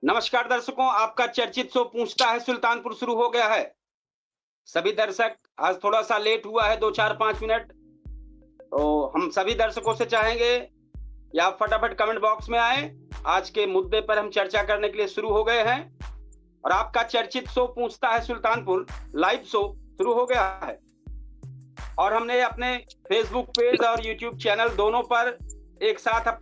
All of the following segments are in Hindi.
नमस्कार दर्शकों, आपका चर्चित शो पूछता है सुल्तानपुर शुरू हो गया है। सभी दर्शक आज थोड़ा सा लेट हुआ है, 2-4-5 मिनट। तो हम सभी दर्शकों से चाहेंगे कि आप फटाफट कमेंट बॉक्स में आए। आज के मुद्दे पर हम चर्चा करने के लिए शुरू हो गए हैं और आपका चर्चित शो पूछता है सुल्तानपुर लाइव शो शुरू हो गया है। और हमने अपने फेसबुक पेज और यूट्यूब चैनल दोनों पर एक साथ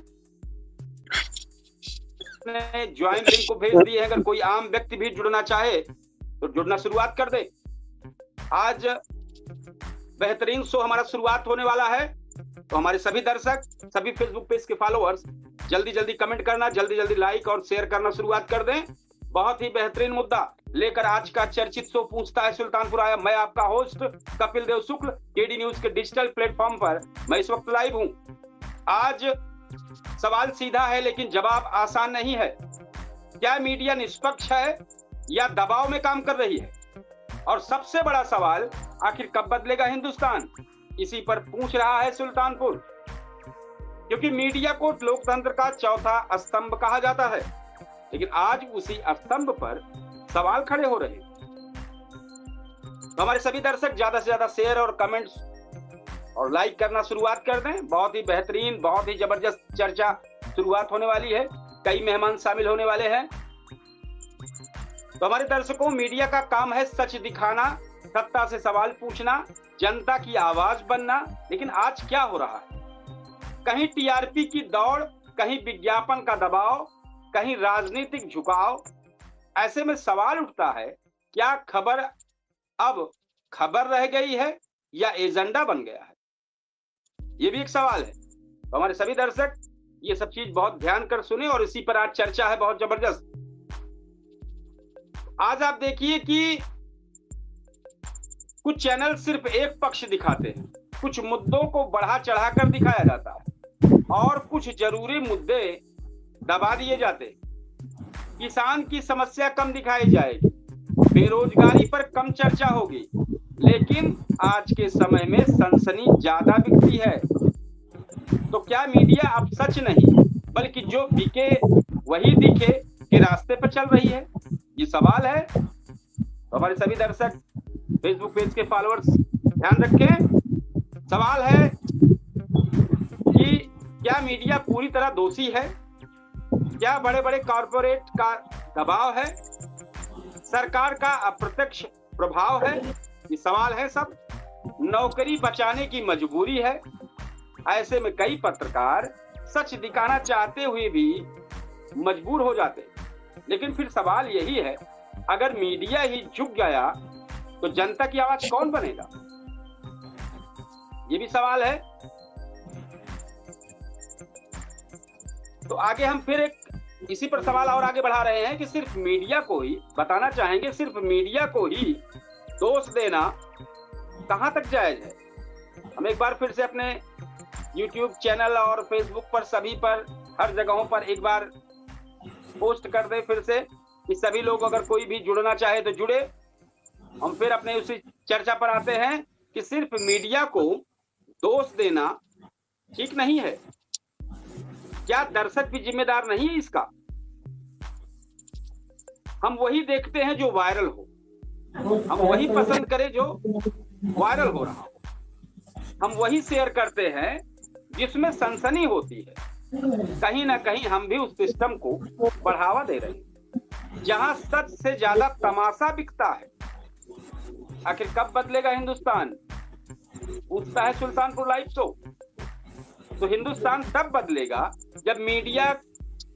ज्वाइन लिंक को भेज दिए हैं। अगर कोई आम व्यक्ति भी जुड़ना चाहे तो जुड़ना शुरुआत कर दे। आज बेहतरीन शो हमारा शुरुआत होने वाला है, तो हमारे सभी दर्शक, सभी फेसबुक पेज के फॉलोअर्स जल्दी जल्दी कमेंट करना, जल्दी जल्दी लाइक और शेयर करना शुरुआत कर दें। बहुत ही बेहतरीन मुद्दा लेकर आज का चर्चित शो पूछता है सुल्तानपुर आया। मैं आपका होस्ट कपिल देव शुक्ल, केडी न्यूज के डिजिटल प्लेटफॉर्म पर मैं इस वक्त लाइव हूं। आज सवाल सीधा है लेकिन जवाब आसान नहीं है। क्या मीडिया निष्पक्ष है या दबाव में काम कर रही है? और सबसे बड़ा सवाल, आखिर कब बदलेगा हिंदुस्तान? इसी पर पूछ रहा है सुल्तानपुर। क्योंकि मीडिया को लोकतंत्र का चौथा स्तंभ कहा जाता है, लेकिन आज उसी स्तंभ पर सवाल खड़े हो रहे हैं। तो हमारे सभी दर्शक ज्यादा से ज्यादा शेयर और कमेंट्स और लाइक करना शुरुआत कर दें। बहुत ही बेहतरीन, बहुत ही जबरदस्त चर्चा शुरुआत होने वाली है। कई मेहमान शामिल होने वाले हैं। तो हमारे दर्शकों, मीडिया का काम है सच दिखाना, सत्ता से सवाल पूछना, जनता की आवाज बनना। लेकिन आज क्या हो रहा है? कहीं टीआरपी की दौड़, कहीं विज्ञापन का दबाव, कहीं राजनीतिक झुकाव। ऐसे में सवाल उठता है, क्या खबर अब खबर रह गई है या एजेंडा बन गया है? ये भी एक सवाल है। तो हमारे सभी दर्शक ये सब चीज बहुत ध्यान कर सुने और इसी पर आज चर्चा है बहुत जबरदस्त। आज आप देखिए कि कुछ चैनल सिर्फ एक पक्ष दिखाते हैं, कुछ मुद्दों को बढ़ा चढ़ाकर दिखाया जाता है और कुछ जरूरी मुद्दे दबा दिए जाते हैं। किसान की समस्या कम दिखाई जाएगी, बेरोजगारी पर कम चर्चा होगी, लेकिन आज के समय में सनसनी ज्यादा बिकती है। तो क्या मीडिया अब सच नहीं बल्कि जो बिके वही दिखे के रास्ते पर चल रही है? ये सवाल है। तो हमारे सभी दर्शक, फेसबुक पेज के फॉलोअर्स ध्यान रखें। सवाल है कि क्या मीडिया पूरी तरह दोषी है? क्या बड़े बड़े कॉरपोरेट का दबाव है? सरकार का अप्रत्यक्ष प्रभाव है? ये सवाल है सब। नौकरी बचाने की मजबूरी है। ऐसे में कई पत्रकार सच दिखाना चाहते हुए भी मजबूर हो जाते। लेकिन फिर सवाल यही है, अगर मीडिया ही झुक गया तो जनता की आवाज कौन बनेगा? ये भी सवाल है। तो आगे हम फिर एक इसी पर सवाल और आगे बढ़ा रहे हैं कि सिर्फ मीडिया को ही बताना चाहेंगे, सिर्फ मीडिया को ही दोष देना कहां तक जायज है? हम एक बार फिर से अपने YouTube चैनल और Facebook पर, सभी पर, हर जगहों पर एक बार पोस्ट कर दे फिर से कि सभी लोग, अगर कोई भी जुड़ना चाहे तो जुड़े। हम फिर अपने उसी चर्चा पर आते हैं कि सिर्फ मीडिया को दोष देना ठीक नहीं है। क्या दर्शक भी जिम्मेदार नहीं है इसका? हम वही देखते हैं जो वायरल हो, हम वही पसंद करें जो वायरल हो रहा हो, हम वही शेयर करते हैं जिसमें सनसनी होती है। कहीं ना कहीं हम भी उस सिस्टम को बढ़ावा दे रहे हैं जहां सच से ज्यादा तमाशा बिकता है। आखिर कब बदलेगा हिंदुस्तान? पूछता है सुल्तानपुर लाइव शो। तो हिंदुस्तान तब बदलेगा जब मीडिया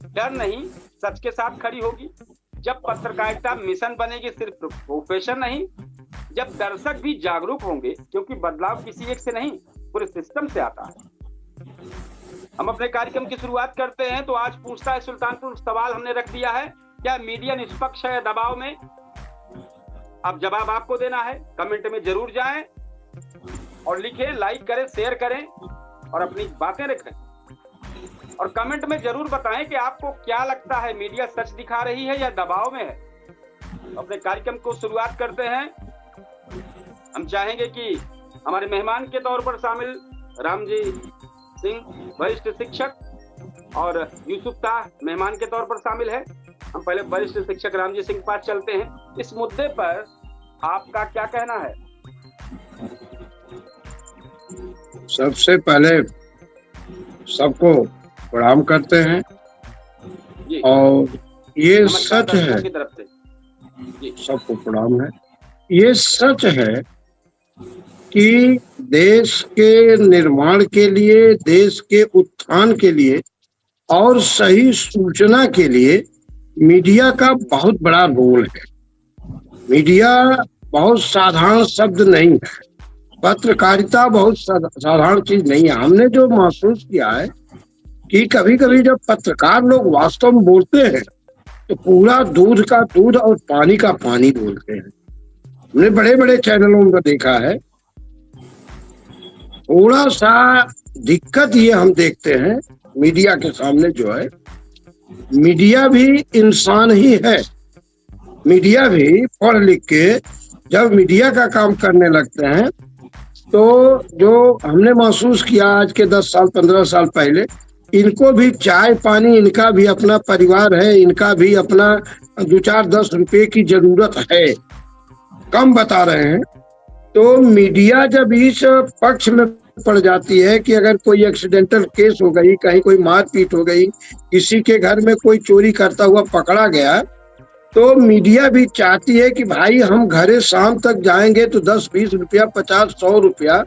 डर नहीं सच के साथ खड़ी होगी, जब पत्रकारिता मिशन बनेगी, सिर्फ प्रोफेशन नहीं, जब दर्शक भी जागरूक होंगे, क्योंकि बदलाव किसी एक से नहीं पूरे सिस्टम से आता है। हम अपने कार्यक्रम की शुरुआत करते हैं। तो आज पूछता है सुल्तानपुर सवाल हमने रख दिया है, क्या मीडिया निष्पक्ष है दबाव में? अब जवाब आपको देना है। कमेंट में जरूर जाएं और लिखें, लाइक करें, शेयर करें और अपनी बातें रखें। और कमेंट में जरूर बताएं कि आपको क्या लगता है, मीडिया सच दिखा रही है या दबाव में है? अपने कार्यक्रम को शुरुआत करते हैं। हम चाहेंगे कि हमारे मेहमान के तौर पर शामिल रामजी सिंह, वरिष्ठ शिक्षक, और यूसुफ शाह मेहमान के तौर पर शामिल है। हम पहले वरिष्ठ शिक्षक रामजी सिंह के पास चलते हैं। इस मुद्दे पर आपका क्या कहना है? सबसे पहले सबको प्रणाम करते हैं जी, और ये नमस्कार सच है, दर्शकों की तरफ से जी। सबको प्रणाम है। ये सच है कि देश के निर्माण के लिए, देश के उत्थान के लिए और सही सूचना के लिए मीडिया का बहुत बड़ा रोल है। मीडिया बहुत साधारण शब्द नहीं है, पत्रकारिता बहुत साधारण चीज नहीं है। हमने जो महसूस किया है कि कभी कभी जब पत्रकार लोग वास्तव में बोलते हैं तो पूरा दूध का दूध और पानी का पानी बोलते हैं। हमने बड़े बड़े चैनलों में देखा है। थोड़ा सा दिक्कत ये हम देखते हैं मीडिया के सामने जो है, मीडिया भी इंसान ही है। मीडिया भी पढ़ लिख के जब मीडिया का काम करने लगते हैं तो जो हमने महसूस किया आज के 10 साल 15 साल पहले, इनको भी चाय पानी, इनका भी अपना परिवार है, इनका भी अपना 2-4-10 रुपए की जरूरत है, कम बता रहे हैं। तो मीडिया जब इस पक्ष में पड़ जाती है कि अगर कोई एक्सीडेंटल केस हो गई, कहीं कोई मारपीट हो गई, किसी के घर में कोई चोरी करता हुआ पकड़ा गया, तो मीडिया भी चाहती है कि भाई हम घरे शाम तक जाएंगे तो 10-20 रुपया, 50-100 रुपया,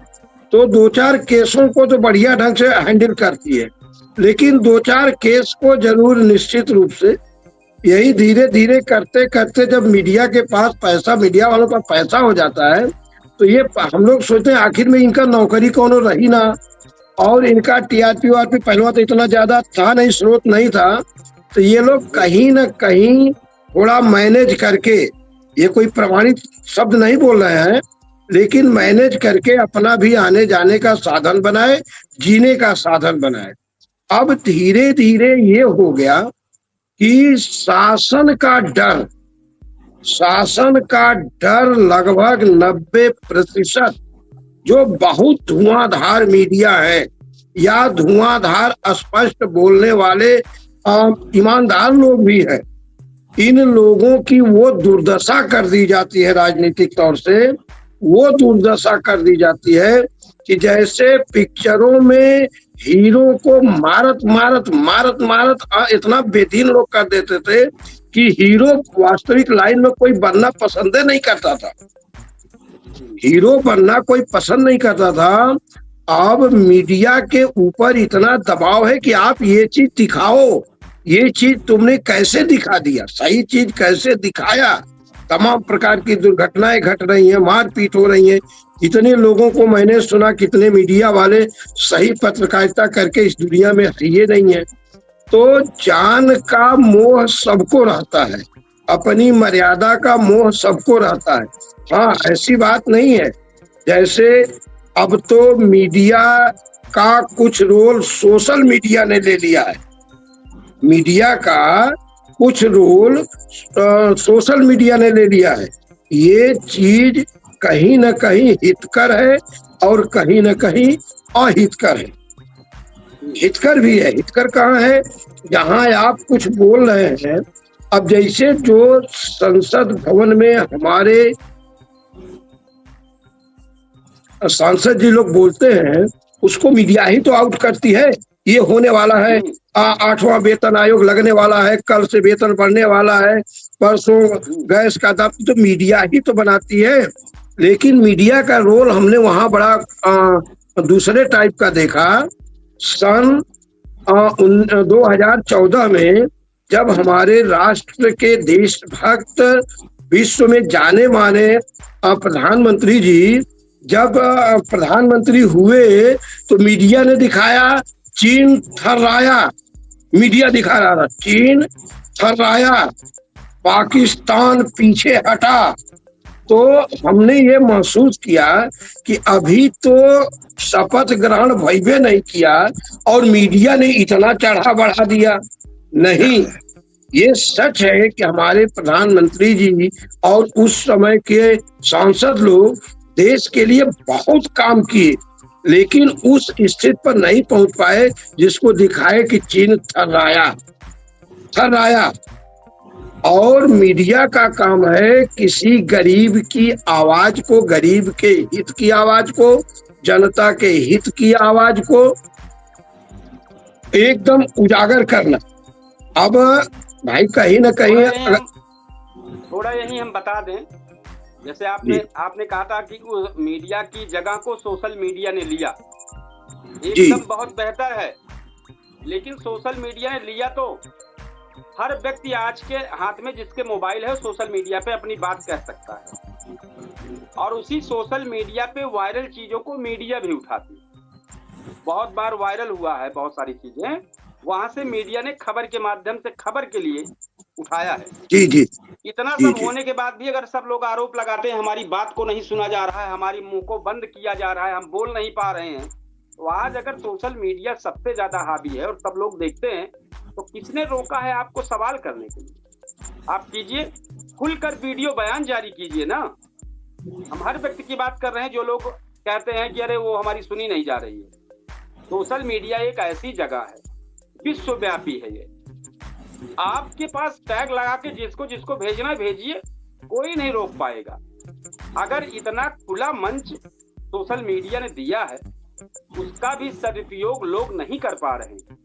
तो 2-4 केसों को तो बढ़िया ढंग से हैंडल करती है। लेकिन 2-4 केस को जरूर निश्चित रूप से यही धीरे धीरे करते करते जब मीडिया के पास पैसा, मीडिया वालों का पैसा हो जाता है, तो ये हम लोग सोचते हैं आखिर में इनका नौकरी कौन रही ना, और इनका टीआरपी वारपी पहले तो इतना ज्यादा था नहीं, स्रोत नहीं था, तो ये लोग कहीं ना कहीं थोड़ा मैनेज करके, ये कोई प्रमाणित शब्द नहीं बोल रहे हैं, लेकिन मैनेज करके अपना भी आने जाने का साधन बनाए, जीने का साधन बनाए। अब धीरे धीरे ये हो गया कि शासन का डर लगभग 90% जो बहुत धुआंधार मीडिया है या धुआंधार स्पष्ट बोलने वाले ईमानदार लोग भी हैं, इन लोगों की वो दुर्दशा कर दी जाती है, राजनीतिक तौर से वो दुर्दशा कर दी जाती है कि जैसे पिक्चरों में हीरो को मारत इतना बेदीन लोग कर देते थे कि हीरो वास्तविक लाइन में कोई बनना पसंद नहीं करता था, हीरो बनना कोई पसंद नहीं करता था। अब मीडिया के ऊपर इतना दबाव है कि आप ये चीज दिखाओ, ये चीज तुमने कैसे दिखा दिया, सही चीज कैसे दिखाया। तमाम प्रकार की दुर्घटनाएं घट रही हैं, मारपीट हो रही है। इतने लोगों को मैंने सुना, कितने मीडिया वाले सही पत्रकारिता करके इस दुनिया में ये नहीं है। तो जान का मोह सबको रहता है, अपनी मर्यादा का मोह सबको रहता है। हाँ, ऐसी बात नहीं है, जैसे अब तो मीडिया का कुछ रोल सोशल मीडिया ने ले लिया है, मीडिया का कुछ रोल सोशल मीडिया ने ले लिया है। ये चीज कहीं न कहीं हितकर है और कहीं न कहीं अहितकर है। हितकर भी है, हितकर कहाँ है, जहाँ आप कुछ बोल रहे हैं। अब जैसे जो संसद भवन में हमारे सांसद जी लोग बोलते हैं, उसको मीडिया ही तो आउट करती है। ये होने वाला है, 8वां वेतन आयोग लगने वाला है, कल से वेतन बढ़ने वाला है, परसों गैस का दाम, तो मीडिया ही तो बनाती है। लेकिन मीडिया का रोल हमने वहां बड़ा दूसरे टाइप का देखा। सन 2014 में जब हमारे राष्ट्र के देशभक्त, विश्व में जाने माने प्रधानमंत्री जी जब प्रधानमंत्री हुए, तो मीडिया ने दिखाया चीन थर्राया, मीडिया दिखा रहा था चीन थर्राया, पाकिस्तान पीछे हटा। तो हमने ये महसूस किया कि अभी तो शपथ ग्रहण भइबे नहीं किया और मीडिया ने इतना चढ़ा बढ़ा दिया। नहीं, ये सच है कि हमारे प्रधानमंत्री जी और उस समय के सांसद लोग देश के लिए बहुत काम किए, लेकिन उस स्थिति पर नहीं पहुंच पाए जिसको दिखाए कि चीन थर्राया। और मीडिया का काम है किसी गरीब की आवाज को, गरीब के हित की आवाज को, जनता के हित की आवाज को एकदम उजागर करना। अब भाई कहीं ना कहीं थोड़ा यही हम बता दें, जैसे आपने कहा था कि मीडिया की जगह को सोशल मीडिया ने लिया, एकदम बहुत बेहतर है। लेकिन सोशल मीडिया ने लिया तो हर व्यक्ति आज के हाथ में जिसके मोबाइल है सोशल मीडिया पे अपनी बात कह सकता है, और उसी सोशल मीडिया पे वायरल चीजों को मीडिया भी उठाती है। बहुत बार वायरल हुआ है बहुत सारी चीजें, वहां से मीडिया ने खबर के माध्यम से खबर के लिए उठाया है। जी जी। इतना सब होने के बाद भी अगर सब लोग आरोप लगाते हैं हमारी बात को नहीं सुना जा रहा है, हमारी मुंह को बंद किया जा रहा है, हम बोल नहीं पा रहे हैं, तो आज अगर सोशल मीडिया सबसे ज्यादा हावी है और सब लोग देखते हैं, तो किसने रोका है आपको सवाल करने के लिए? आप कीजिए, खुलकर वीडियो बयान जारी कीजिए ना। हम हर व्यक्ति की बात कर रहे हैं जो लोग कहते हैं कि अरे वो हमारी सुनी नहीं जा रही है। सोशल मीडिया एक ऐसी जगह है, विश्वव्यापी है ये। आपके पास टैग लगा के जिसको जिसको भेजना भेजिए, कोई नहीं रोक पाएगा। अगर इतना खुला मंच सोशल मीडिया ने दिया है, उसका भी सदुपयोग लोग नहीं कर पा रहे हैं।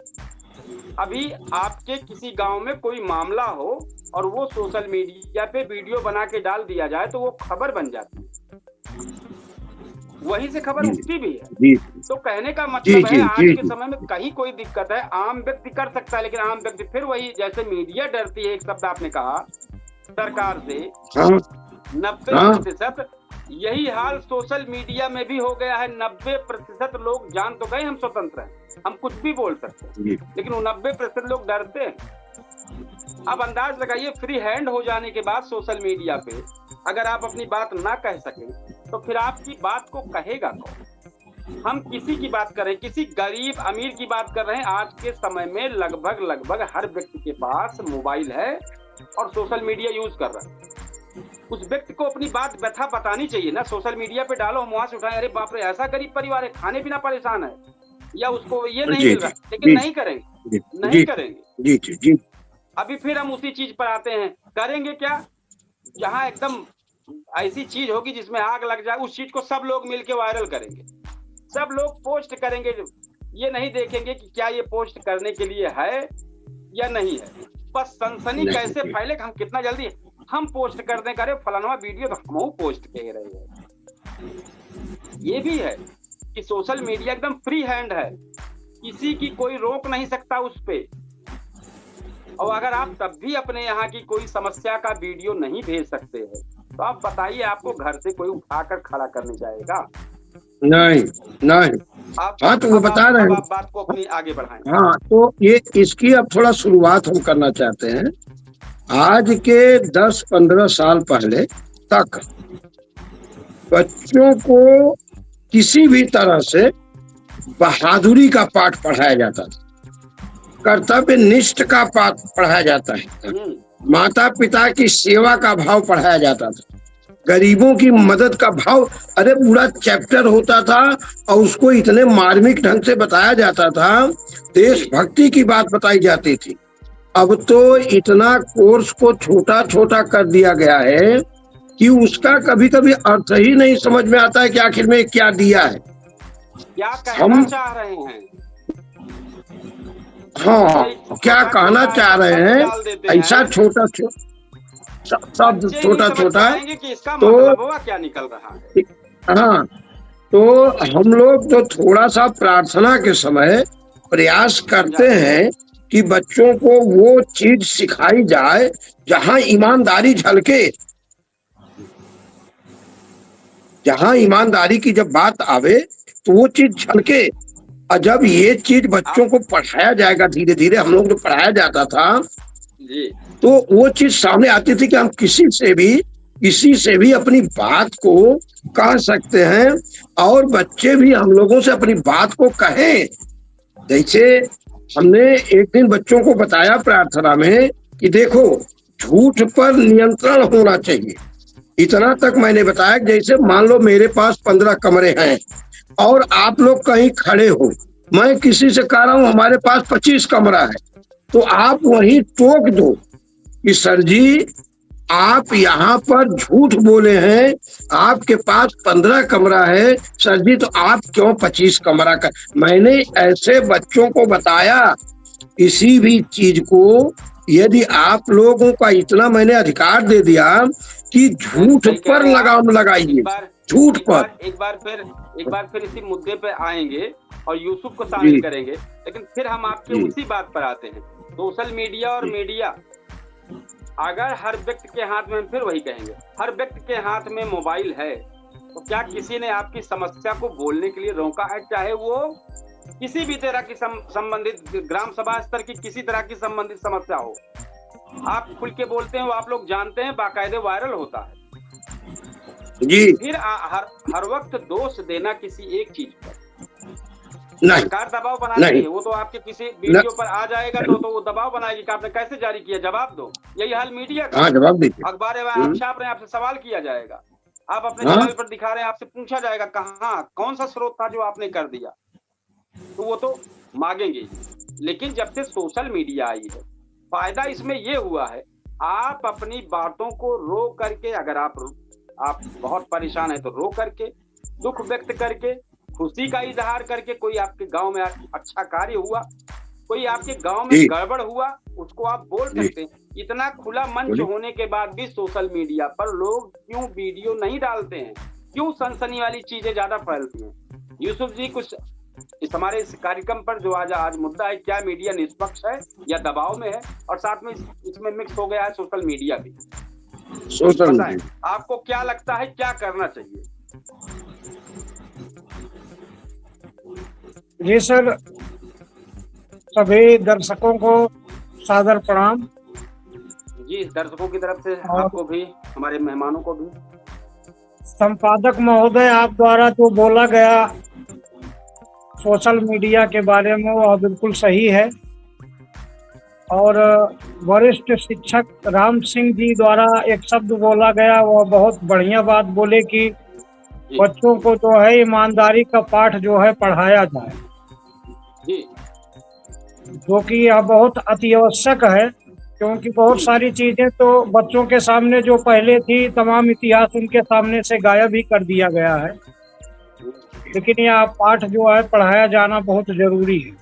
अभी आपके किसी गांव में कोई मामला हो और वो सोशल मीडिया पे वीडियो बना के डाल दिया जाए तो वो खबर बन जाती है, वहीं से खबर उठती भी है। तो कहने का मतलब है आज के समय में कहीं कोई दिक्कत है, आम व्यक्ति कर सकता है, लेकिन आम व्यक्ति फिर वही, जैसे मीडिया डरती है, एक शब्द आपने कहा, सरकार से 90%, यही हाल सोशल मीडिया में भी हो गया है। 90% लोग जान तो गए हम स्वतंत्र हैं, हम कुछ भी बोल सकते हैं, लेकिन वो 90% लोग डरते हैं। अब अंदाज लगाइए, फ्री हैंड हो जाने के बाद सोशल मीडिया पे अगर आप अपनी बात ना कह सकें तो फिर आपकी बात को कहेगा कौन? हम किसी की बात कर रहे हैं, किसी गरीब अमीर की बात कर रहे हैं। आज के समय में लगभग हर व्यक्ति के पास मोबाइल है और सोशल मीडिया यूज कर रहा है। उस व्यक्ति को अपनी बात व्यथा बतानी चाहिए ना, सोशल मीडिया पे डालो, हम वहां से उठाए, अरे बाप रे ऐसा गरीब परिवार है, खाने पीना परेशान है, या उसको ये नहीं मिल रहा, लेकिन नहीं करेंगे, नहीं करेंगे। जी जी। अभी फिर हम उसी चीज पर आते हैं, करेंगे क्या? जहाँ एकदम ऐसी चीज होगी जिसमें आग लग जाए, उस चीज को सब लोग मिलके वायरल करेंगे, सब लोग पोस्ट करेंगे। ये नहीं देखेंगे कि क्या ये पोस्ट करने के लिए है या नहीं है, बस सनसनी कैसे फैले, हम कितना जल्दी हम पोस्ट कर दें, करे फलाना वीडियो तो हम पोस्ट कह रहे हैं। ये भी है कि सोशल मीडिया एकदम फ्री हैंड है, किसी की कोई रोक नहीं सकता उस पे। और अगर आप तब भी अपने यहाँ की कोई समस्या का वीडियो नहीं भेज सकते हैं, तो आप बताइए, आपको घर से कोई उठाकर खड़ा करने जाएगा? नहीं। हाँ, तो वो बता रहे हैं, बात को अपनी आगे बढ़ाएं। हाँ, तो ये इसकी अब थोड़ा शुरुआत हम करना चाहते हैं। आज के 10-15 साल पहले तक बच्चों को किसी भी तरह से बहादुरी का पाठ पढ़ाया जाता था, कर्तव्य निष्ठ का पाठ पढ़ाया जाता है, माता पिता की सेवा का भाव पढ़ाया जाता था, गरीबों की मदद का भाव, अरे पूरा चैप्टर होता था और उसको इतने मार्मिक ढंग से बताया जाता था, देशभक्ति की बात बताई जाती थी। अब तो इतना कोर्स को छोटा छोटा कर दिया गया है कि उसका कभी कभी अर्थ ही नहीं समझ में आता है कि आखिर में क्या दिया है, क्या कहना चाह रहे हैं। हाँ, क्या कहना चाह रहे हैं, ऐसा छोटा शब्द छोटा तो क्या निकल रहा है। हाँ, तो हम लोग तो थोड़ा सा प्रार्थना के समय प्रयास करते हैं कि बच्चों को वो चीज सिखाई जाए जहां ईमानदारी झलके, जहां ईमानदारी की जब बात आवे तो वो चीज झलके। और जब ये चीज बच्चों को पढ़ाया जाएगा धीरे धीरे, हम लोग जो पढ़ाया जाता था तो वो चीज सामने आती थी कि हम किसी से भी अपनी बात को कह सकते हैं और बच्चे भी हम लोगों से अपनी बात को कहें। जैसे हमने एक दिन बच्चों को बताया प्रार्थना में कि देखो, झूठ पर नियंत्रण होना चाहिए। इतना तक मैंने बताया, जैसे मान लो मेरे पास 15 कमरे हैं और आप लोग कहीं खड़े हो, मैं किसी से कह रहा हूं हमारे पास 25 कमरा है, तो आप वहीं टोक दो कि सर जी आप यहाँ पर झूठ बोले हैं, आपके पास 15 कमरा है सर जी, तो आप क्यों 25 कमरा का। मैंने ऐसे बच्चों को बताया किसी भी चीज को यदि आप लोगों का इतना मैंने अधिकार दे दिया कि झूठ सही कह पर रहे हैं आप। लगाम लगाइए, झूठ पर। एक बार फिर इसी मुद्दे पे आएंगे और यूसुफ को जी शामिल करेंगे, लेकिन फिर हम आपके जी उसी बात पर आते हैं, सोशल मीडिया और जी मीडिया। अगर हर व्यक्ति के हाथ में, फिर वही कहेंगे, हर व्यक्ति के हाथ में मोबाइल है, तो क्या किसी ने आपकी समस्या को बोलने के लिए रोका है? चाहे वो किसी भी तरह की संबंधित ग्राम सभा स्तर की किसी तरह की संबंधित समस्या हो, आप खुल के बोलते हैं, वो आप लोग जानते हैं, बाकायदे वायरल होता है। जी फिर हर वक्त दोष देना किसी एक चीज पर, नहीं सरकार दबाव बनाती नहीं है, वो तो आपके किसी वीडियो पर आ जाएगा तो वो दबाव बनाएगी कि आपने कैसे जारी किया, जवाब दो। यही हाल मीडिया का, हाँ जवाब दीजिए। अखबार है, आप छाप रहे हैं, आपसे सवाल किया जाएगा, आप अपने हाँ चैनल पर दिखा रहे हैं, आपसे पूछा जाएगा कहाँ कौन सा स्रोत था जो आपने कर दिया, तो वो तो मांगेंगे। लेकिन जब से सोशल मीडिया आई है, फायदा इसमें ये हुआ है, आप अपनी बातों को रो करके, अगर आप बहुत परेशान है तो रो करके, दुख व्यक्त करके, खुशी का इजहार करके, कोई आपके गांव में अच्छा कार्य हुआ, कोई आपके गांव में जी गड़बड़ हुआ, उसको आप बोल जी सकते हैं। इतना खुला मंच बोलिए। होने के बाद भी सोशल मीडिया पर लोग क्यों वीडियो नहीं डालते हैं? क्यों सनसनी वाली चीजें ज्यादा फैलती हैं? यूसुफ जी, कुछ इस हमारे इस कार्यक्रम पर जो आज मुद्दा है, क्या मीडिया निष्पक्ष है या दबाव में है? और साथ में इसमें मिक्स हो गया है सोशल मीडिया भी। सोशल बताएं, मीडिया आपको क्या लगता है, क्या करना चाहिए? जी सर, सभी दर्शकों को सादर प्रणाम। जी, दर्शकों की तरफ से और आपको भी, हमारे मेहमानों को भी। संपादक महोदय, आप द्वारा जो बोला गया सोशल मीडिया के बारे में वह बिल्कुल सही है। और वरिष्ठ शिक्षक राम सिंह जी द्वारा एक शब्द बोला गया, वह बहुत बढ़िया बात बोले कि जी बच्चों को जो है ईमानदारी का पाठ जो है पढ़ाया जाए, जी जो कि यह बहुत अति आवश्यक है, क्योंकि बहुत सारी चीजें तो बच्चों के सामने जो पहले थी, तमाम इतिहास उनके सामने से गायब ही कर दिया गया है। लेकिन यह पाठ जो है पढ़ाया जाना बहुत जरूरी है।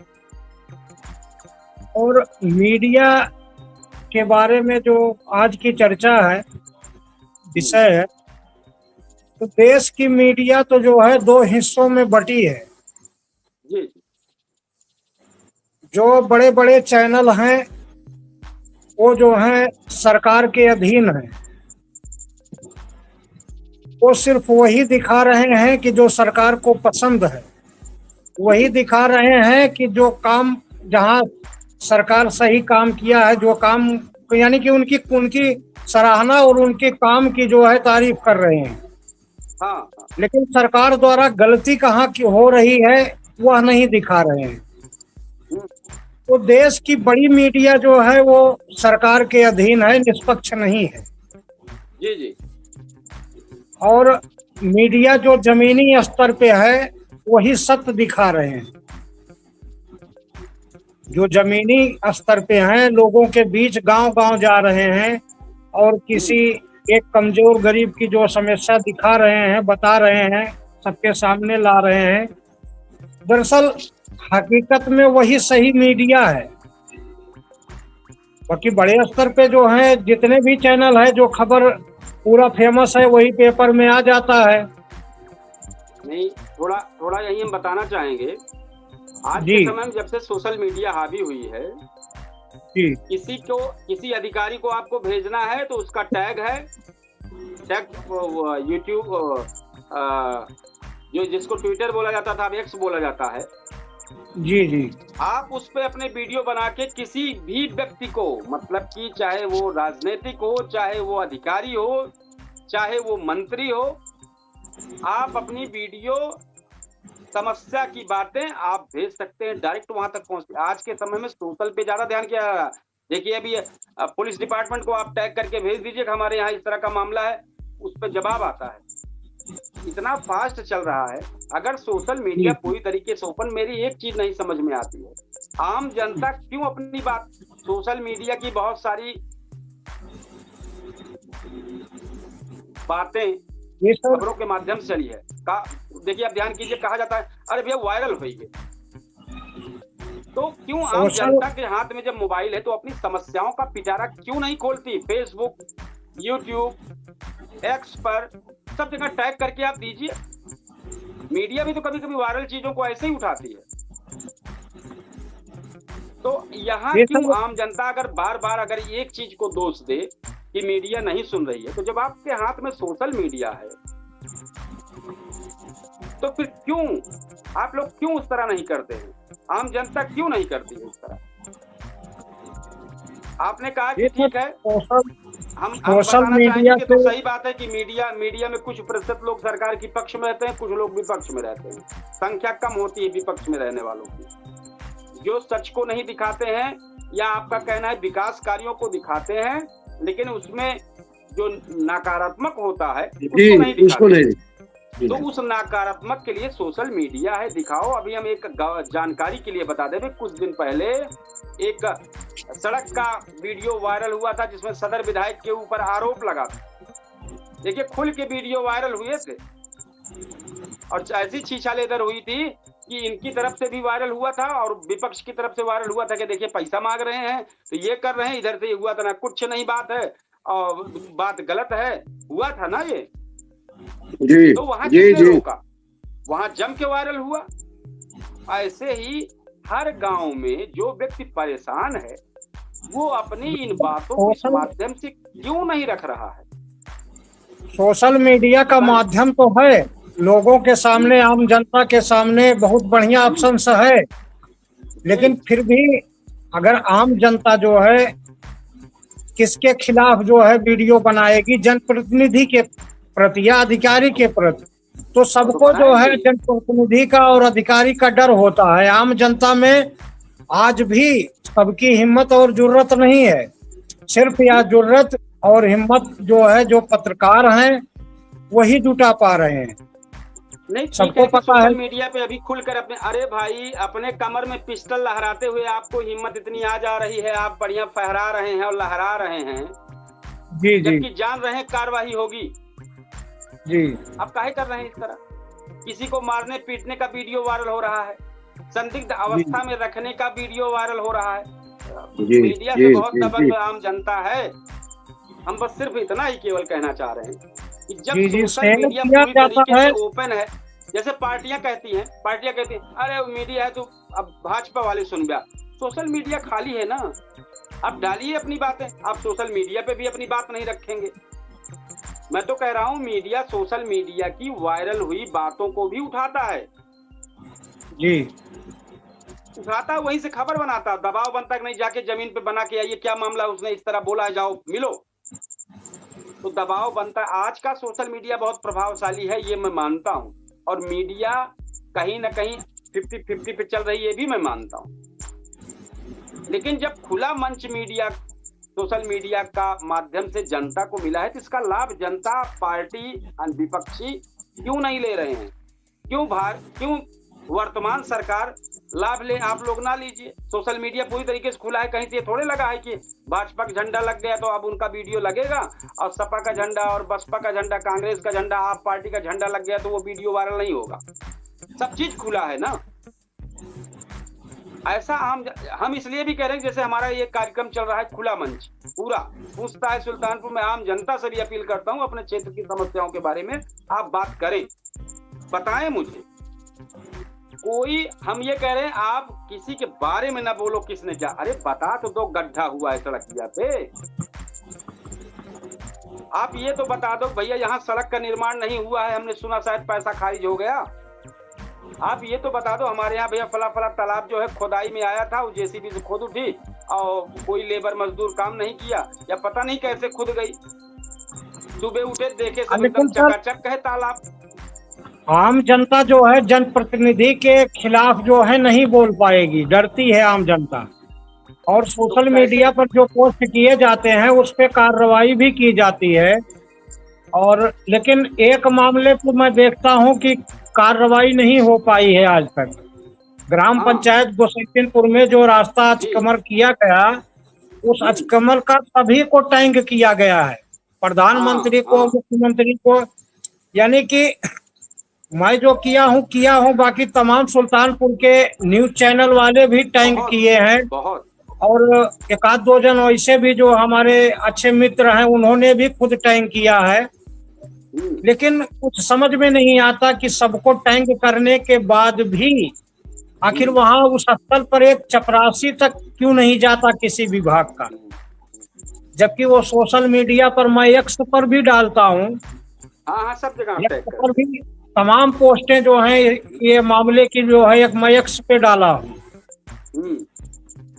और मीडिया के बारे में जो आज की चर्चा है, विषय है, तो देश की मीडिया तो जो है दो हिस्सों में बटी है। जी जो बड़े बड़े चैनल हैं वो जो हैं सरकार के अधीन हैं, वो सिर्फ वही दिखा रहे हैं कि जो सरकार को पसंद है, वही दिखा रहे हैं कि जो काम, जहां सरकार सही काम किया है, जो काम, यानी कि उनकी सराहना और उनके काम की जो है तारीफ कर रहे हैं। हाँ लेकिन सरकार द्वारा गलती कहाँ की हो रही है वह नहीं दिखा रहे हैं। तो देश की बड़ी मीडिया जो है वो सरकार के अधीन है, निष्पक्ष नहीं है। जी जी और मीडिया जो जमीनी स्तर पे है वही सत्य दिखा रहे हैं। जो जमीनी स्तर पे हैं, लोगों के बीच गांव-गांव जा रहे हैं और किसी एक कमजोर गरीब की जो समस्या दिखा रहे हैं, बता रहे हैं, सबके सामने ला रहे हैं। दरअसल हकीकत में वही सही मीडिया है। बाकी बड़े स्तर पे जो है, जितने भी चैनल है, जो खबर पूरा फेमस है वही पेपर में आ जाता है। नहीं, थोड़ा यही हम बताना चाहेंगे, आज जी के समय में जब से सोशल मीडिया हावी हुई है, जी किसी अधिकारी को आपको भेजना है तो उसका टैग है, यूट्यूब, जो जिसको ट्विटर बोला जाता था, अब एक्स बोला जाता है। जी जी आप उस पे अपने वीडियो बना के किसी भी व्यक्ति को, मतलब कि चाहे वो राजनीतिक हो, चाहे वो अधिकारी हो, चाहे वो मंत्री हो, आप अपनी वीडियो, समस्या की बातें आप भेज सकते हैं, डायरेक्ट वहां तक पहुंचती। आज के समय में सोशल पे ज्यादा ध्यान किया जा रहा है। देखिए, अभी पुलिस डिपार्टमेंट को आप टैग करके भेज दीजिए कि हमारे यहाँ इस तरह का मामला है, उस पर जवाब आता है। इतना फास्ट चल रहा है। अगर सोशल मीडिया पूरी तरीके से ओपन, मेरी एक चीज नहीं समझ में आती है, आम जनता क्यों अपनी बात, सोशल मीडिया की बहुत सारी बातें ये सब खबरों के माध्यम से चली है। देखिए, आप ध्यान कीजिए, कहा जाता है अरे भैया वायरल हुई है। तो क्यों आम जनता के हाथ में जब मोबाइल है तो अपनी समस्याओं का पिटारा क्यों नहीं खोलती? फेसबुक, यूट्यूब, एक्स पर सब जगह टैग करके आप दीजिए। मीडिया भी तो कभी कभी वायरल चीजों को ऐसे ही उठाती है। तो यहाँ क्यों आम जनता अगर बार बार अगर एक चीज को दोष दे कि मीडिया नहीं सुन रही है, तो जब आपके हाथ में सोशल मीडिया है तो फिर क्यों आप लोग क्यों उस तरह नहीं करते हैं? आम जनता क्यों नहीं करती है उस तरह? आपने कहा कि ठीक है, हम सोशल बताना मीडिया चाहेंगे कि तो सही बात है कि मीडिया में कुछ प्रतिशत लोग सरकार के पक्ष में रहते हैं, कुछ लोग विपक्ष में रहते हैं। संख्या कम होती है विपक्ष में रहने वालों की, जो सच को नहीं दिखाते हैं, या आपका कहना है विकास कार्यों को दिखाते हैं लेकिन उसमें जो नकारात्मक होता है उसको नहीं दिखाते। तो उस नकारात्मक के लिए सोशल मीडिया है, दिखाओ। अभी हम एक जानकारी के लिए बता दें, कुछ दिन पहले एक सड़क का वीडियो वायरल हुआ था जिसमें सदर विधायक के ऊपर आरोप लगा था। देखिए, खुल के वीडियो वायरल हुए थे और ऐसी छीछाल इधर हुई थी कि इनकी तरफ से भी वायरल हुआ था और विपक्ष की तरफ से वायरल हुआ था कि देखिए पैसा मांग रहे हैं तो ये कर रहे हैं, इधर से ये हुआ था ना, कुछ नहीं बात है और बात गलत है, हुआ था ना ये जी। तो वहां किसने रोका? वहां जम के वायरल हुआ। ऐसे ही हर गांव में जो व्यक्ति परेशान है वो अपनी इन बातों को इस माध्यम से क्यों नहीं रख रहा है? सोशल मीडिया का माध्यम तो है, लोगों के सामने, आम जनता के सामने बहुत बढ़िया ऑप्शन है, लेकिन फिर भी अगर आम जनता जो है किसके खिलाफ जो है वीडियो बनाएगी, जनप्रतिनिधि के प्रति या अधिकारी के प्रति, तो सबको जो है जनप्रतिनिधि का और अधिकारी का डर होता है। आम जनता में आज भी सबकी हिम्मत और जुर्रत नहीं है। सिर्फ यह जुर्रत और हिम्मत जो है जो पत्रकार हैं वही जुटा पा रहे हैं। नहीं, सबको पता है। सोशल मीडिया पे अभी खुलकर अपने, अरे भाई, अपने कमर में पिस्टल लहराते हुए आपको हिम्मत इतनी आ जा रही है, आप बढ़िया फहरा रहे हैं और लहरा रहे हैं जी, जबकि जान रहे हैं कार्रवाई होगी जी। आप काहे कर रहे हैं इस तरह? किसी को मारने पीटने का वीडियो वायरल हो रहा है, संदिग्ध अवस्था में रखने का वीडियो वायरल हो रहा है। मीडिया से बहुत दबंग आम जनता है। हम बस सिर्फ इतना ही केवल कहना चाह रहे हैं कि जब सोशल मीडिया पूरी तरीके से ओपन है, जैसे पार्टियां कहती हैं अरे मीडिया है तो अब भाजपा वाले सुन गया। सोशल मीडिया खाली है ना, आप डालिए अपनी बातें। आप सोशल मीडिया पे भी अपनी बात नहीं रखेंगे। मैं तो कह रहा हूँ मीडिया सोशल मीडिया की वायरल हुई बातों को भी उठाता है जी, उठाता, वहीं से खबर बनाता, दबाव बनता नहीं जाके जमीन पे बना के आइए क्या मामला, उसने इस तरह बोला है, जाओ मिलो, तो दबाव बनता है। आज का सोशल मीडिया बहुत प्रभावशाली है, ये मैं मानता हूँ, और मीडिया कहीं ना कहीं 50-50 पे चल रही है, ये भी मैं मानता हूँ। लेकिन जब खुला मंच मीडिया सोशल मीडिया का माध्यम से जनता को मिला है तो इसका लाभ जनता, पार्टी, विपक्षी क्यों नहीं ले रहे हैं? क्यों वर्तमान सरकार लाभ ले, आप लोग ना लीजिए? सोशल मीडिया पूरी तरीके से खुला है, कहीं से थोड़े लगा है कि भाजपा का झंडा लग गया तो अब उनका वीडियो लगेगा, और सपा का झंडा और बसपा का झंडा, कांग्रेस का झंडा, आप पार्टी का झंडा लग गया तो वो वीडियो वायरल नहीं होगा। सब चीज खुला है ना। ऐसा हम इसलिए भी कह रहे हैं जैसे हमारा ये कार्यक्रम चल रहा है खुला मंच, पूरा पूछता है सुल्तानपुर में आम जनता से भी अपील करता हूँ अपने क्षेत्र की समस्याओं के बारे में आप बात करें, बताएं मुझे। कोई, हम ये कह रहे हैं आप किसी के बारे में ना बोलो किसने क्या, अरे बता तो दो गड्ढा हुआ है सड़क पे, आप ये तो बता दो भैया यहाँ सड़क का निर्माण नहीं हुआ है, हमने सुना शायद पैसा खारिज हो गया। आप ये तो बता दो हमारे यहाँ भैया फला तालाब जो है खोदाई में आया था, वो जेसीबी से खोद उठी और कोई लेबर मजदूर काम नहीं किया, या पता नहीं कैसे खुद गई, सुबह उठे देखे सब एकदम चकाचक है तालाब। आम जनता जो है जनप्रतिनिधि के खिलाफ जो है नहीं बोल पाएगी, डरती है आम जनता, और सोशल मीडिया पर जो पोस्ट किए जाते हैं उस पे कार्रवाई भी की जाती है। और लेकिन एक मामले पर मैं देखता हूं कि कार्रवाई नहीं हो पाई है आज तक। ग्राम पंचायत गोसैनपुर में जो रास्ता अचकमर किया गया, उस अचकमर का सभी को टैंग किया गया है, प्रधानमंत्री को, हाँ। मुख्यमंत्री को, यानी कि मैं जो किया हूँ, बाकी तमाम सुल्तानपुर के न्यूज चैनल वाले भी टैंक बहुत किए हैं, बहुत और एक आध दो जन वैसे भी जो हमारे अच्छे मित्र हैं उन्होंने भी खुद टैंक किया है। लेकिन कुछ समझ में नहीं आता कि सबको टैंक करने के बाद भी आखिर वहां उस स्थल पर एक चपरासी तक क्यों नहीं जाता किसी विभाग का, जबकि वो सोशल मीडिया पर, मैं एक्स पर भी डालता हूँ, हाँ सब जगह एक्स पर भी तमाम पोस्टें जो हैं ये मामले की जो है, एक मैं एक्स पे डाला हूँ,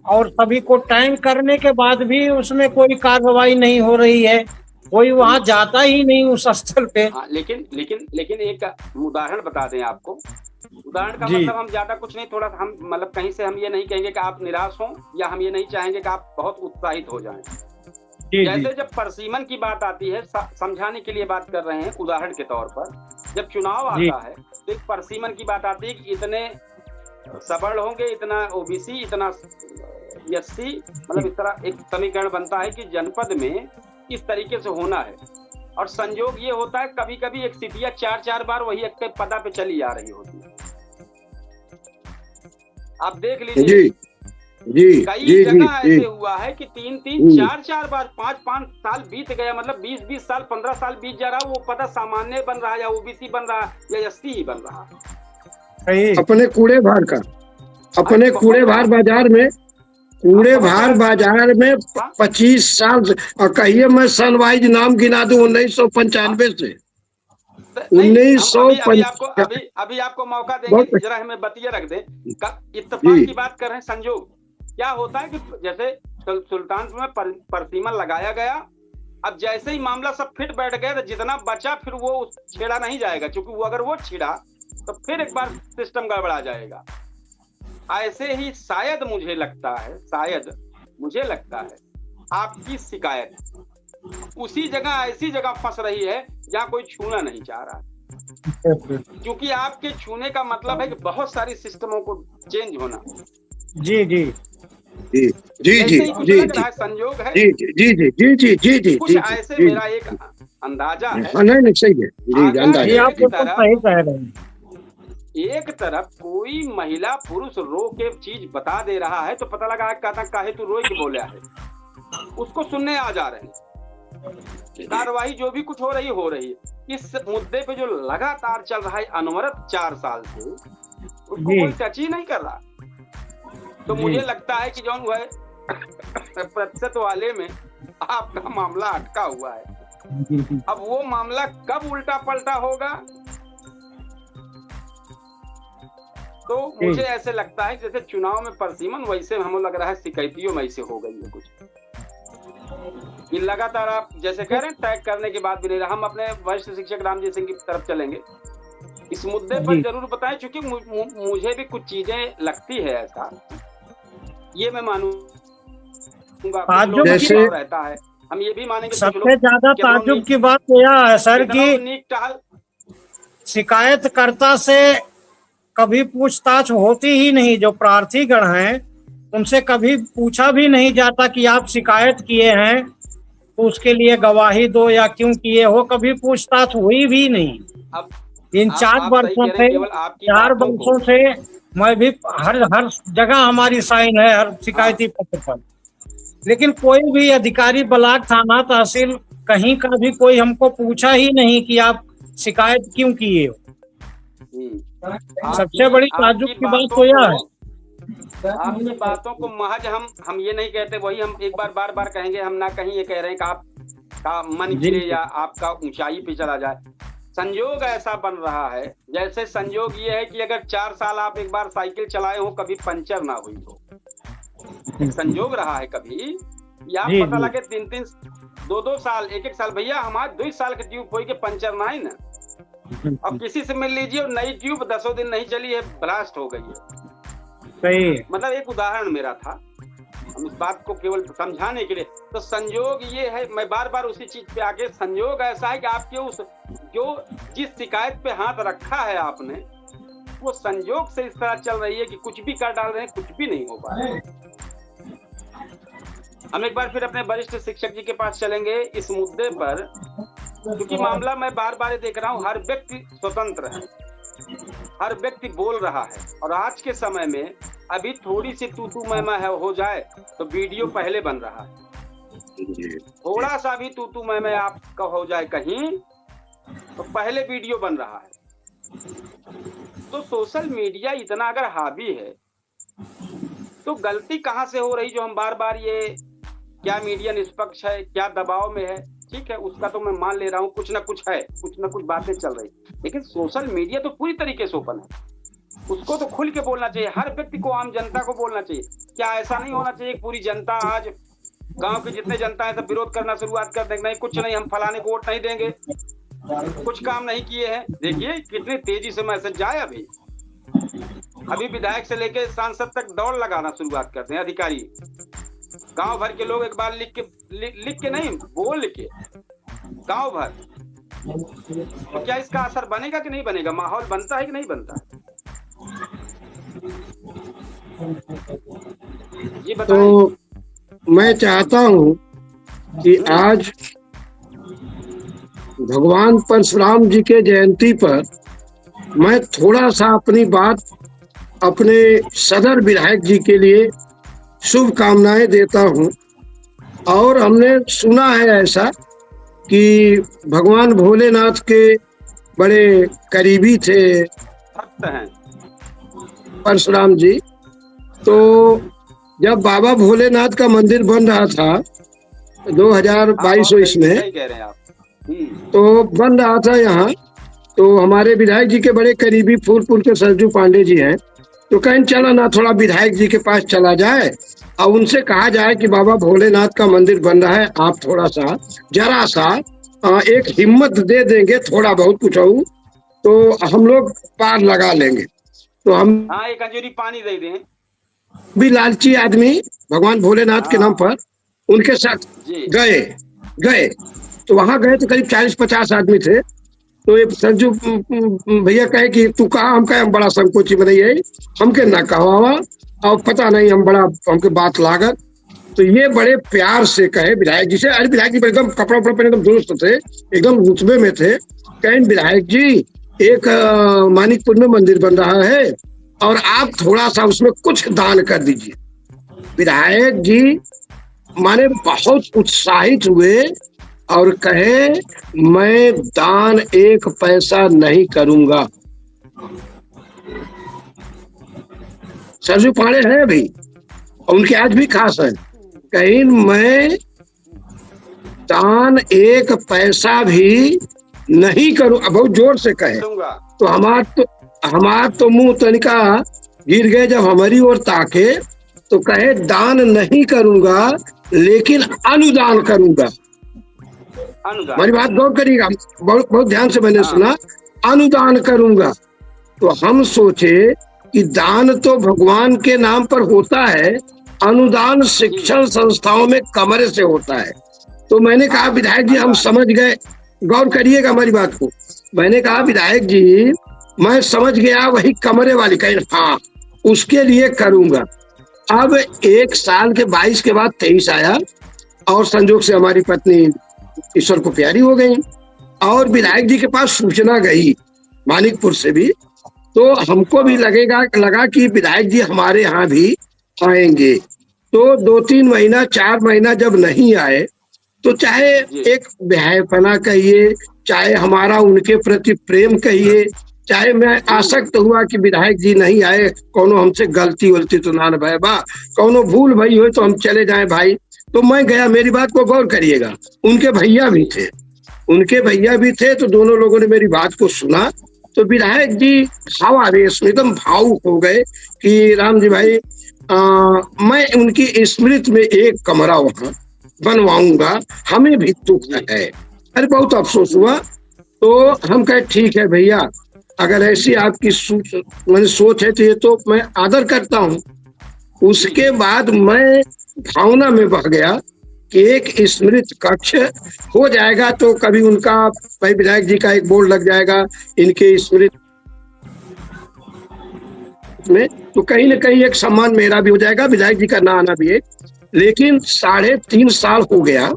और सभी को टैंक करने के बाद भी उसमें कोई कार्रवाई नहीं हो रही है, कोई वहां जाता ही नहीं उस स्थल पे। हाँ, लेकिन एक उदाहरण बता दें आपको। उदाहरण का मतलब हम ज्यादा कुछ नहीं, थोड़ा हम मतलब कहीं से हम ये नहीं कहेंगे कि आप निराश हो, या हम ये नहीं चाहेंगे कि आप बहुत उत्साहित हो जाएं। जैसे जब परसीमन की बात आती है, समझाने के लिए बात कर रहे हैं, उदाहरण के तौर पर जब चुनाव आता है तो एक परसीमन की बात आती है कि इतने सबल होंगे, इतना ओबीसी, इतना एससी, मतलब इस तरह एक समीकरण बनता है कि जनपद में इस तरीके से होना है। और संयोग ये होता है कभी कभी एक सीटियां 4-4 बार वही एक पदा पे चली आ रही होती है। आप देख लीजिए, कई जगह ऐसे हुआ है कि 3-3, 4-4 बार, 5-5 साल बीत गया, मतलब 20-20 साल, 15 साल बीत जा रहा, वो पता सामान्य बन रहा है, या ओबीसी बन रहा है, या एससी ही बन रहा है। अपने कूड़े भार का, अपने कूड़े भार बाजार में, कूड़े भार बाजार में 25 साल से, और कहिए मैं सन वाइज नाम गिना दूं 1995 से 1995। अभी आपको मौका देंगे, जरा हमें बतिया रख दे। इत्तेफाक की बात कर रहे हैं, संजोग क्या होता है कि जैसे सुल्तानपुर में परसीमन लगाया गया, अब जैसे ही मामला सब फिट बैठ गया तो जितना बचा फिर वो छेड़ा नहीं जाएगा, क्योंकि वो अगर वो छिड़ा तो फिर एक बार सिस्टम गड़बड़ा जाएगा। ऐसे ही शायद मुझे लगता है आपकी शिकायत उसी जगह, ऐसी जगह फंस रही है जहाँ कोई छूना नहीं चाह रहा, क्योंकि आपके छूने का मतलब है कि बहुत सारी सिस्टमों को चेंज होना। जी जी जी जी जी जी संयोग है, जी जी जी जी जी जी जी कुछ ऐसे मेरा एक अंदाजा है। नहीं सही है जी, अंदाजा आप तो सही कह रहे हैं। एक तरफ कोई महिला पुरुष रो के चीज बता दे रहा है तो पता लगा कहता काहे तू रोई के बोला है, उसको सुनने आ जा रहे हैं। कार्रवाई जो भी कुछ हो रही है, इस मुद्दे पे जो लगातार चल रहा है अनवरत 4 साल से, उसको कोई टच ही नहीं कर रहा। तो मुझे लगता है कि जो है प्रतिशत वाले में आपका मामला अटका हुआ है। अब वो मामला कब उल्टा पलटा होगा, तो मुझे ऐसे लगता है जैसे चुनाव में परसीमन, वैसे हमें लग रहा है शिकायतियों में ऐसे हो गई है कुछ, कि लगातार आप जैसे कह रहे हैं टैग करने के बाद भी नहीं रहा। हम अपने वरिष्ठ शिक्षक रामजी सिंह की तरफ चलेंगे, इस मुद्दे पर जरूर बताएं, क्योंकि मुझे भी कुछ चीजें लगती है ऐसा, ये मैं मानूंगा जैसे रहता है। हम ये भी मानेंगे सबसे ज्यादा ताज्जुब की बात तो यह है सर कि शिकायतकर्ता से कभी पूछताछ होती ही नहीं। जो प्रार्थीगण हैं उनसे कभी पूछा भी नहीं जाता कि आप शिकायत किए हैं तो उसके लिए गवाही दो या क्यों किए हो, कभी पूछताछ हुई भी नहीं। इन 4 वर्षों से, 4 वर्षों से मैं भी हर जगह हमारी साइन है हर शिकायती पत्र पर, लेकिन कोई भी अधिकारी, ब्लॉक, थाना, तहसील, कहीं का भी कोई हमको पूछा ही नहीं कि आप शिकायत क्यों किए हो। सबसे बड़ी ताज्जुब की बात तो यह है। आपकी बातों को महज हम ये नहीं कहते, वही हम एक बार बार कहेंगे, हम ना कहीं ये कह रहे हैं कि आपका मन गिरे या आपका ऊंचाई पे चला जाए। संयोग ऐसा बन रहा है, जैसे संयोग ये है कि अगर 4 साल आप एक बार साइकिल चलाए हो, कभी पंचर ना हुई हो, संयोग रहा है कभी, या पता लगे 3-3, 2-2 साल, 1-1 साल, भैया हमारे 2 साल के ट्यूब कोई के पंचर ना है ना। अब किसी से मिल लीजिए और नई ट्यूब 10 दिन नहीं चली है, ब्लास्ट हो गई है। सही, मतलब एक उदाहरण मेरा था, हम इस बात को केवल समझाने के लिए। तो संयोग ये है, मैं बार बार उसी चीज पे आके, संयोग ऐसा है कि आपके उस जो जिस शिकायत पे हाथ रखा है आपने, वो संयोग से इस तरह चल रही है कि कुछ भी कर डाल रहे हैं, कुछ भी नहीं हो पा रहा है। हम एक बार फिर अपने वरिष्ठ शिक्षक जी के पास चलेंगे इस मुद्दे पर, क्योंकि मामला मैं बार बार देख रहा हूँ, हर व्यक्ति स्वतंत्र है, हर व्यक्ति बोल रहा है, और आज के समय में अभी थोड़ी सी तू मैं हो जाए तो वीडियो पहले बन रहा है, थोड़ा सा भी तू मैं आपका हो जाए कहीं तो पहले वीडियो बन रहा है। तो सोशल मीडिया इतना अगर हावी है तो गलती कहाँ से हो रही, जो हम बार बार ये क्या मीडिया निष्पक्ष है, क्या दबाव में है, ठीक है उसका तो मैं मान ले रहा हूँ, कुछ ना कुछ है, कुछ ना कुछ बातें चल रही, लेकिन सोशल मीडिया तो पूरी तरीके से ओपन है, उसको तो खुल के बोलना चाहिए, हर व्यक्ति को, आम जनता को बोलना चाहिए। क्या ऐसा नहीं होना चाहिए पूरी जनता, आज गांव की जितने जनता है सब विरोध करना शुरुआत कर देंगे, नहीं कुछ नहीं, हम फलाने को वोट नहीं देंगे, कुछ काम नहीं किए हैं। देखिए कितनी तेजी से मैसेज जाए, अभी विधायक से लेके सांसद तक दौड़ लगाना शुरुआत करते हैं अधिकारी, गांव भर के लोग एक बार लिख के नहीं, बोल के गांव भर। तो क्या इसका असर बनेगा कि नहीं बनेगा, माहौल बनता है कि नहीं बनता है, ये बताएं। तो मैं चाहता हूं कि आज भगवान परशुराम जी के जयंती पर मैं थोड़ा सा अपनी बात अपने सदर विधायक जी के लिए शुभकामनाएं देता हूं। और हमने सुना है ऐसा कि भगवान भोलेनाथ के बड़े करीबी थे भक्त हैं परशुराम जी। तो जब बाबा भोलेनाथ का मंदिर बन रहा था 2022 में, सही कह रहे हैं आप, तो बन रहा था यहाँ, तो हमारे विधायक जी के बड़े करीबी फूलपुर के सरजू पांडे जी हैं, तो कहीं चला ना थोड़ा विधायक जी के पास चला जाए और उनसे कहा जाए कि बाबा भोलेनाथ का मंदिर बन रहा है, आप थोड़ा सा जरा सा एक हिम्मत दे देंगे, थोड़ा बहुत कुछ हो तो हम लोग पार लगा लेंगे। तो हम एक अंजूरी पानी दे दें, भी लालची आदमी भगवान भोलेनाथ के नाम पर उनके साथ गए। तो वहां गए तो करीब 40-50 आदमी थे। तो ये संजू भैया कहे कि तू कहा, हम कहे हम बड़ा संकोची बनाई है, हमके ना कहा और पता नहीं हम बड़ा हमके बात लागत। तो ये बड़े प्यार से कहे विधायक जी से, अरे विधायक जी एकदम कपड़ा उपड़ा पहने एकदम दुरुस्त थे, एकदम रुतबे में थे। कहें विधायक जी एक मानिकपुर में मंदिर बन रहा है और आप थोड़ा सा उसमें कुछ दान कर दीजिए। विधायक जी माने बहुत उत्साहित हुए और कहे मैं दान 1 पैसा नहीं करूंगा। सरजू पांडे हैं अभी और उनके आज भी खास है, कहीं मैं दान 1 पैसा भी नहीं करूं, बहुत जोर से कहे। तो हमार तो मुंह तनिका गिर गए जब हमारी ओर ताके, तो कहे दान नहीं करूंगा लेकिन अनुदान करूंगा। हमारी बात गौर करिएगा, बहुत ध्यान से मैंने सुना, अनुदान करूंगा। तो हम सोचे कि दान तो भगवान के नाम पर होता है, अनुदान शिक्षण संस्थाओं में कमरे से होता है। तो मैंने कहा विधायक जी हम समझ गए, गौर करिएगा हमारी बात को। मैंने कहा विधायक जी मैं समझ गया, वही कमरे वाली, कहीं हाँ उसके लिए करूंगा। अब 1 साल के 22 के बाद 23 आया और संजोग से हमारी पत्नी ईश्वर को प्यारी हो गई और विधायक जी के पास सूचना गई मानिकपुर से भी। तो हमको भी लगा कि विधायक जी हमारे यहाँ भी आएंगे। तो 2-3 महीना 4 महीना जब नहीं आए, तो चाहे एक ब्याहपना कहिए, चाहे हमारा उनके प्रति प्रेम कहिए, चाहे मैं आसक्त हुआ कि विधायक जी नहीं आए, कोनो हमसे गलती वलती तो ना भाई बा, कोनो भूल भई हो तो हम चले जाएं भाई। तो मैं गया, मेरी बात को गौर करिएगा, उनके भैया भी थे, तो दोनों लोगों ने मेरी बात को सुना। तो विधायक जी भावावेश में एकदम भावुक हो गए कि राम जी भाई मैं उनकी स्मृति में एक कमरा वहां बनवाऊंगा, हमें भी दुख है। अरे बहुत अफसोस हुआ। तो हम कहे ठीक है भैया, अगर ऐसी आपकी सोच है तो ये तो मैं आदर करता हूँ। उसके बाद मैं भावना में बह गया कि एक स्मृति कक्ष हो जाएगा, तो कभी उनका भाई विधायक जी का एक बोर्ड लग जाएगा इनके स्मृति में, तो कहीं न कहीं एक सम्मान मेरा भी हो जाएगा, विधायक जी का ना आना भी एक लेकिन 3.5 साल हो गया,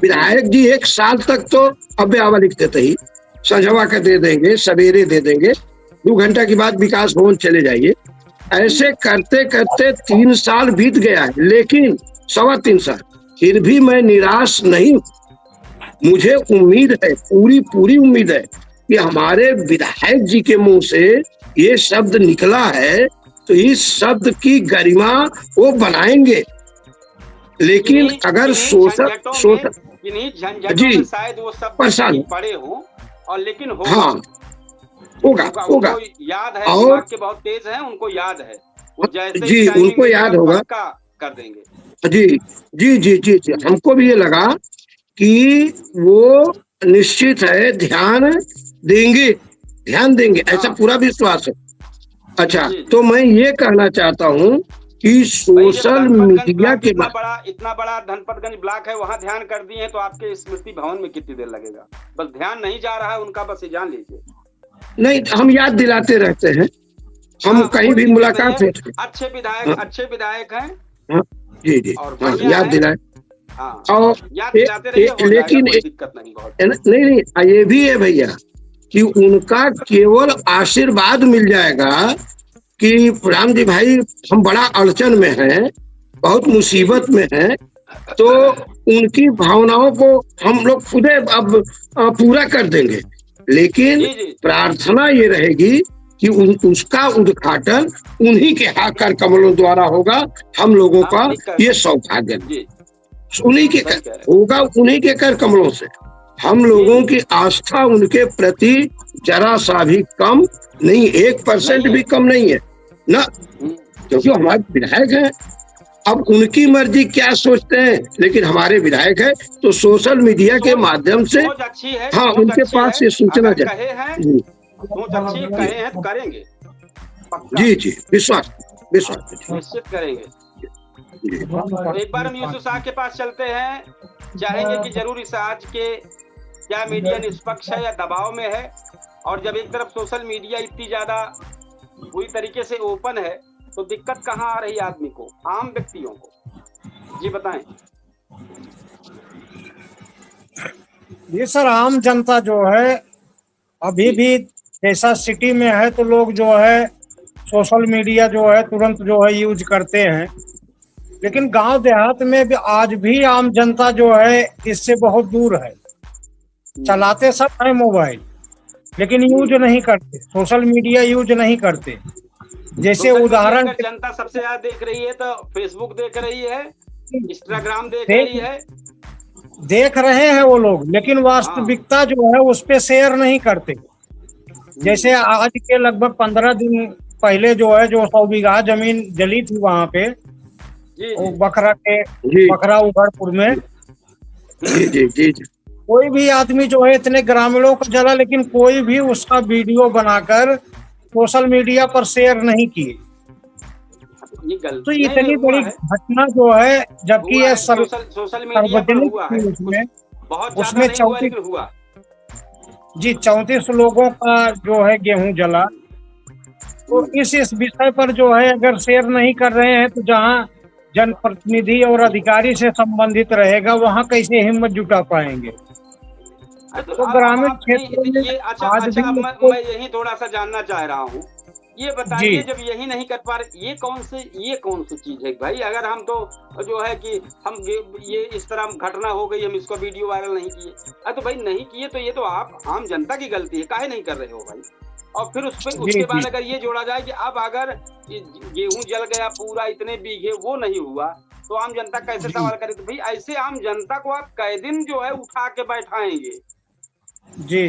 विधायक जी 1 साल तक तो अव्यवा लिखते थे ही, संझवा का दे देंगे, सवेरे दे देंगे, 2 घंटा के बाद विकास भवन चले जाइए। ऐसे करते करते 3 साल बीत गया है, लेकिन 3.25 साल, फिर भी मैं निराश नहीं। मुझे उम्मीद है, पूरी उम्मीद है कि हमारे विधायक जी के मुंह से ये शब्द निकला है तो इस शब्द की गरिमा वो बनाएंगे। लेकिन अगर सोशल इन्हीं झंझटों में शायद वो सब पड़े हो, और लेकिन हाँ होगा। याद है, दिमाग के बहुत तेज हैं, उनको याद है, वो जैसे जी उनको याद होगा, कर देंगे। जी हमको भी ये लगा कि वो निश्चित है ध्यान देंगे, ऐसा पूरा विश्वास है। अच्छा, तो मैं ये कहना चाहता हूँ कि सोशल मीडिया के बाद इतना बड़ा धनपतगंज ब्लॉक है, वहाँ ध्यान कर दिए तो आपके स्मृति भवन में कितनी देर लगेगा? बस ध्यान नहीं जा रहा है उनका, बस ये जान लीजिए। नहीं, हम याद दिलाते रहते हैं, हम कहीं भी मुलाकात है। अच्छे विधायक हैं। जी हाँ, याद दिलाए। और लेकिन दिक्कत नहीं, ये भी है भैया कि उनका केवल आशीर्वाद मिल जाएगा कि राम जी भाई हम बड़ा अड़चन में हैं, बहुत मुसीबत में हैं, तो उनकी भावनाओं को हम लोग खुद अब पूरा कर देंगे। लेकिन प्रार्थना ये रहेगी कि उसका उद्घाटन उन्हीं के हाथ कर कमलों द्वारा होगा। हम लोगों का ये सौभाग्य उन्हीं के होगा, उन्हीं के कर कमलों से। हम लोगों की आस्था उनके प्रति जरा सा भी कम नहीं, 1% भी कम नहीं है ना, क्योंकि हमारे विधायक हैं। अब उनकी मर्जी क्या सोचते हैं, लेकिन हमारे विधायक है तो सोशल मीडिया के माध्यम से हाँ उनके पास ये सूचना जाए। करेंगे जी विश्वास निश्चित करेंगे। तो एक बार हम यूसुफ साहब के पास चलते हैं, चाहेंगे कि जरूर इस आज के क्या मीडिया निष्पक्ष है या दबाव में है, और जब एक तरफ सोशल मीडिया इतनी ज्यादा पूरी तरीके से ओपन है तो दिक्कत कहाँ आ रही आदमी को, आम व्यक्तियों को? जी बताएं। ये सर, आम जनता जो है अभी भी जैसा सिटी में है तो लोग जो है सोशल मीडिया जो है तुरंत जो है यूज करते हैं, लेकिन गांव देहात में भी आज भी आम जनता जो है इससे बहुत दूर है। चलाते सब है मोबाइल, लेकिन यूज नहीं करते, सोशल मीडिया यूज नहीं करते। जैसे उदाहरण, जनता सबसे ज्यादा देख रही है तो फेसबुक देख रही है, इंस्टाग्राम देख रही है, देख रहे हैं वो लोग, लेकिन वास्तविकता जो है उस पे शेयर नहीं करते। जैसे आज के लगभग 15 दिन पहले जो है, जो 100 बीघा जमीन जली थी वहाँ पे बखरा उघड़पुर में, कोई भी आदमी जो है, इतने ग्रामीणों को जला, लेकिन कोई भी उसका वीडियो बनाकर सोशल मीडिया पर शेयर नहीं किए। तो इतनी बड़ी घटना जो है, जबकि ये सार्वजनिक उसमें 34 लोगों का जो है गेहूं जला। तो इस विषय पर जो है अगर शेयर नहीं कर रहे हैं तो जहां जनप्रतिनिधि और अधिकारी से संबंधित रहेगा वहां कैसे हिम्मत जुटा पाएंगे? तो ग्रामीण क्षेत्र में आज भी मैं यही थोड़ा सा जानना चाह रहा हूँ, ये बताइए, जब यही नहीं कर पा रहे, ये कौन सी चीज है भाई? अगर हम तो जो है कि हम ये इस तरह घटना हो गई, हम इसको वीडियो वायरल नहीं किए, तो भाई नहीं किए तो ये तो आप आम जनता की गलती है, काहे नहीं कर रहे हो भाई? और फिर उसके बाद अगर ये जोड़ा जाए कि अब अगर गेहूं जल गया पूरा, इतने बीघे, वो नहीं हुआ, तो आम जनता कैसे सवाल करे? तो भाई ऐसे आम जनता को आप कै दिन जो है उठा के बैठाएंगे? जी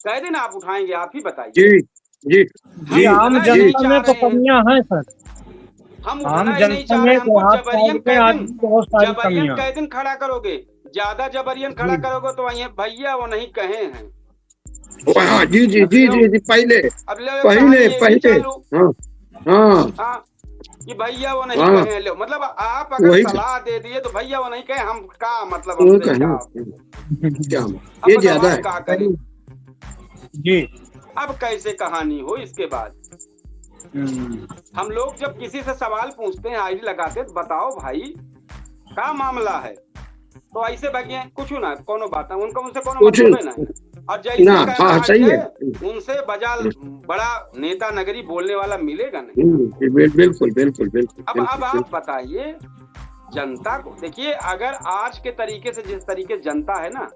कै दिन आप उठाएंगे, आप ही बताइए। जी आम जनता में तो कमियां हैं सर, हम आम जनता में जबरियन कै दिन खड़ा करोगे? ज्यादा जबरियन खड़ा करोगे तो भैया वो नहीं कहे हैं। जी पहले कि भैया वो नहीं कहे, लो मतलब आप अगर सलाह दे दिए तो भैया वो नहीं कहे, हम का मतलब ये ज्यादा है करें जी। अब कैसे कहानी हो इसके बाद? हम लोग जब किसी से सवाल पूछते हैं, आईडी लगाते, तो बताओ भाई क्या मामला है, तो ऐसे भागे कुछ ना कोनो बात है, उनको उनसे कोनो मतलब है ना। और जैसे सही है, उनसे बड़ा नेता नगरी बोलने वाला मिलेगा नहीं। बिल्कुल बिल्कुल बिल्कुल। अब आप बताइए जनता को, देखिए अगर आज के तरीके से, जिस तरीके जनता है ना,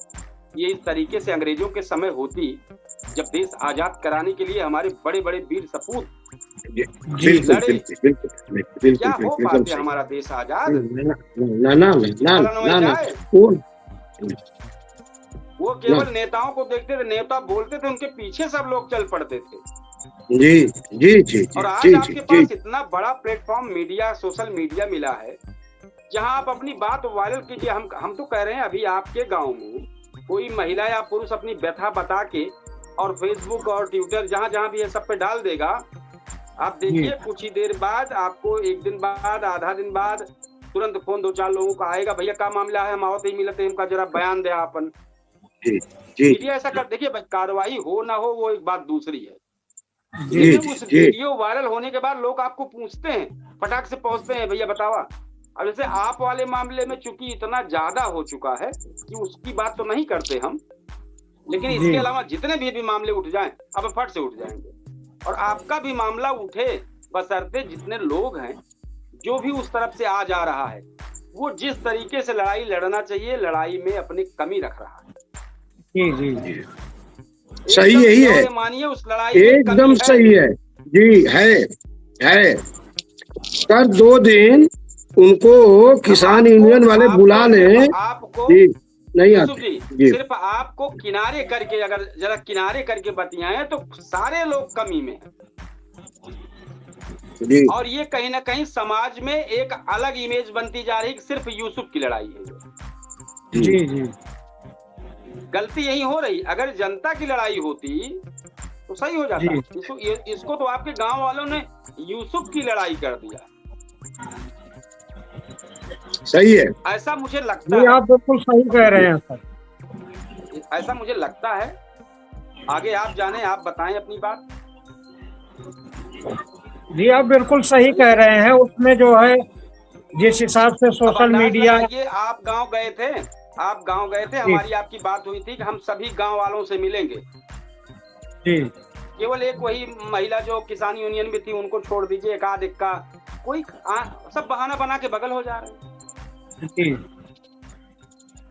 ये इस तरीके से अंग्रेजों के समय होती, जब देश आजाद कराने के लिए हमारे बड़े बड़े वीर सपूत लड़े, क्या हो पाते हमारा देश आजाद? वो केवल नेताओं को देखते थे, नेता बोलते थे, उनके पीछे सब लोग चल पड़ते थे। जी जी जी। और आज आपके पास इतना बड़ा प्लेटफॉर्म मीडिया, सोशल मीडिया मिला है, जहां आप अपनी बात वायरल कीजिए। हम तो कह रहे हैं, अभी आपके गांव में कोई महिला या पुरुष अपनी व्यथा बता के और फेसबुक और ट्विटर जहां जहां भी है सब पे डाल देगा, आप देखिए कुछ ही देर बाद आपको, एक दिन बाद, आधा दिन बाद तुरंत फोन 2-4 लोगों का आएगा, भैया क्या मामला है, हम आवत ही मिलते हैं, हमका जरा बयान दे आपन। मीडिया ऐसा कर, देखिए कार्रवाई हो ना हो वो एक बात दूसरी है, लेकिन उस वीडियो वायरल होने के बाद लोग आपको पूछते हैं, फटाक से पहुंचते हैं, भैया बतावा। अब जैसे आप वाले मामले में चूंकि इतना ज्यादा हो चुका है कि उसकी बात तो नहीं करते हम, लेकिन इसके अलावा जितने भी मामले उठ जाएं, अब फट से उठ जाएंगे, और आपका भी मामला उठे, बशर्ते जितने लोग हैं, जो भी उस तरफ से आ जा रहा है, वो जिस तरीके से लड़ाई लड़ना चाहिए, लड़ाई में अपनी कमी रख रहा है। जी जी सही यही है, मानिए उस लड़ाई एकदम सही है जी। है कर 2 दिन उनको किसान यूनियन वाले बुला लें, आपको नहीं आते जी। सिर्फ आपको किनारे करके, अगर जरा किनारे करके बतियाएं तो सारे लोग कमी में जी। और ये कहीं ना कहीं समाज में एक अलग इमेज बनती जा रही है कि सिर्फ यूसुफ की लड़ाई है। जी जी गलती यही हो रही, अगर जनता की लड़ाई होती तो सही हो जाता। इसको तो आपके गांव वालों ने यूसुफ की लड़ाई कर दिया। सही है, ऐसा मुझे लगता है। आप बिल्कुल सही कह रहे हैं सर, ऐसा मुझे लगता है। आगे आप जाने, आप बताएं अपनी बात। जी आप बिल्कुल सही कह रहे हैं। उसमें जो है जिस हिसाब से सोशल मीडिया, ये आप गांव गए थे, हमारी आपकी बात हुई थी कि हम सभी गांव वालों से मिलेंगे जी। केवल एक वही महिला जो किसान यूनियन में थी उनको छोड़ दीजिए, एक आध का कोई सब बहाना बना के बगल हो जा रहे हैं जी।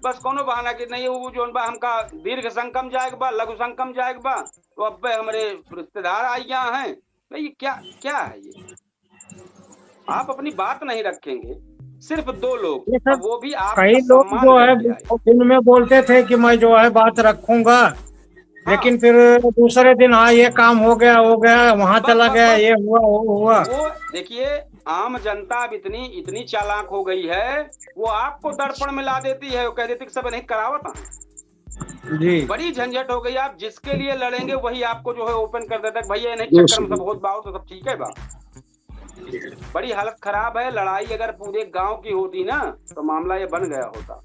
बस कोनो बहाना कि नहीं वो जो हमका दीर्घ संकम जाएगा बा, लघु संकम जाएगा बा, तो अब हमारे रिश्तेदार आई यहाँ हैं। भाई क्या है ये? आप अपनी बात नहीं रखेंगे, सिर्फ 2 लोग, वो भी आप। कई लोग जो है दिन में बोलते थे कि मैं जो है बात रखूंगा, लेकिन फिर दूसरे दिन हाँ ये काम हो गया वहाँ चला गया, ये हुआ वो हुआ। वो देखिए आम जनता अब इतनी चालाक हो गई है, वो आपको दर्पण में ला देती है, वो कह देती कि सब नहीं करावत जी। बड़ी झंझट हो गई। आप जिसके लिए लड़ेंगे वही आपको जो है ओपन कर देता है, भैया नहीं चक्कर में सब बहुत बात तो सब ठीक है बा। बड़ी हालत खराब है। लड़ाई अगर पूरे गांव की होती ना तो मामला ये बन गया होता।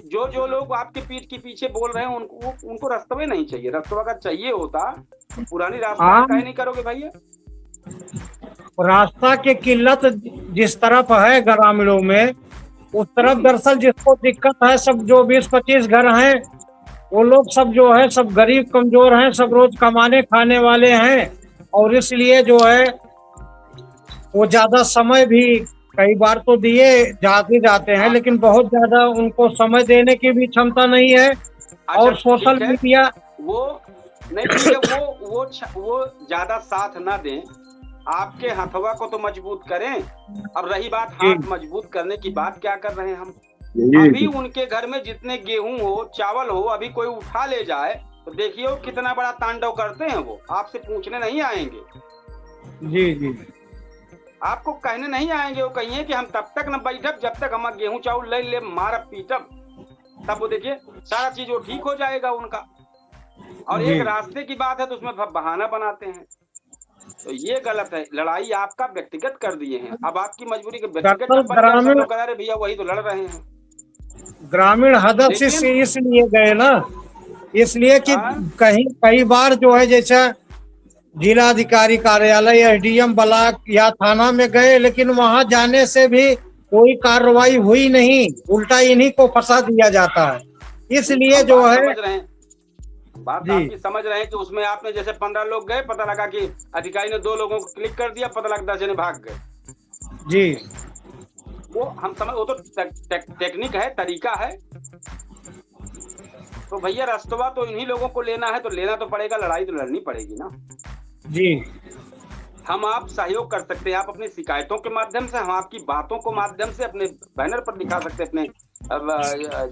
जो लोग आपके पीठ के पीछे बोल रहे हैं उनको रास्ते नहीं चाहिए। रास्ता अगर चाहिए होता तो पुरानी रास्ता कहीं नहीं करोगे भैया। रास्ता की किल्लत जिस तरफ है ग्रामीणों में, उस तरफ दरअसल जिसको दिक्कत है, सब जो 20-25 घर हैं वो लोग सब जो है सब गरीब कमजोर हैं, सब रोज कमाने खाने वाले हैं, और इसलिए जो है वो ज्यादा समय भी कई बार तो दिए जाते हैं, लेकिन बहुत ज्यादा उनको समय देने की भी क्षमता नहीं है। और सोशल मीडिया वो नहीं, वो ज्यादा साथ ना दें, आपके हथवा को तो मजबूत करें। अब रही बात हाथ मजबूत करने की बात, क्या कर रहे हैं हम? अभी उनके घर में जितने गेहूं हो, चावल हो, अभी कोई उठा ले जाए तो देखिए वो कितना बड़ा तांडव करते हैं। वो आपसे पूछने नहीं आएंगे जी जी, आपको कहने नहीं आएंगे। वो कहिए कि हम तब तक न बैठब जब तक हम गेहूं चावल ले मारब पीटब, तब वो देखिए सारा चीज वो ठीक हो जाएगा उनका। और एक रास्ते की बात है तो उसमें बहाना बनाते हैं, तो ये गलत है। लड़ाई आपका व्यक्तिगत कर दिए हैं, अब आपकी मजबूरी के व्यक्तिगत भैया वही तो लड़ रहे हैं। ग्रामीण हदफ से इसलिए गए ना, इसलिए कि कई बार जो है जैसा जिलाधिकारी कार्यालय, एसडीएम ब्लॉक या थाना में गए, लेकिन वहां जाने से भी कोई कार्रवाई हुई नहीं, उल्टा इन्हीं को फंसा दिया जाता है। इसलिए हम जो बात है समझ रहे हैं, बात जी आपकी समझ रहे हैं कि उसमें आपने जैसे 15 लोग गए, पता लगा कि अधिकारी ने 2 लोगों को क्लिक कर दिया, पता लगा 10 जने भाग गए। जी वो हम समझ, वो तो टेक्निक है, तरीका है। तो भैया रास्तवा तो इन्हीं लोगों को लेना है, तो लेना तो पड़ेगा, लड़ाई तो लड़नी पड़ेगी ना। जी हम आप सहयोग कर सकते हैं, आप अपनी शिकायतों के माध्यम से, हम आपकी बातों को माध्यम से अपने बैनर पर दिखा सकते हैं, अपने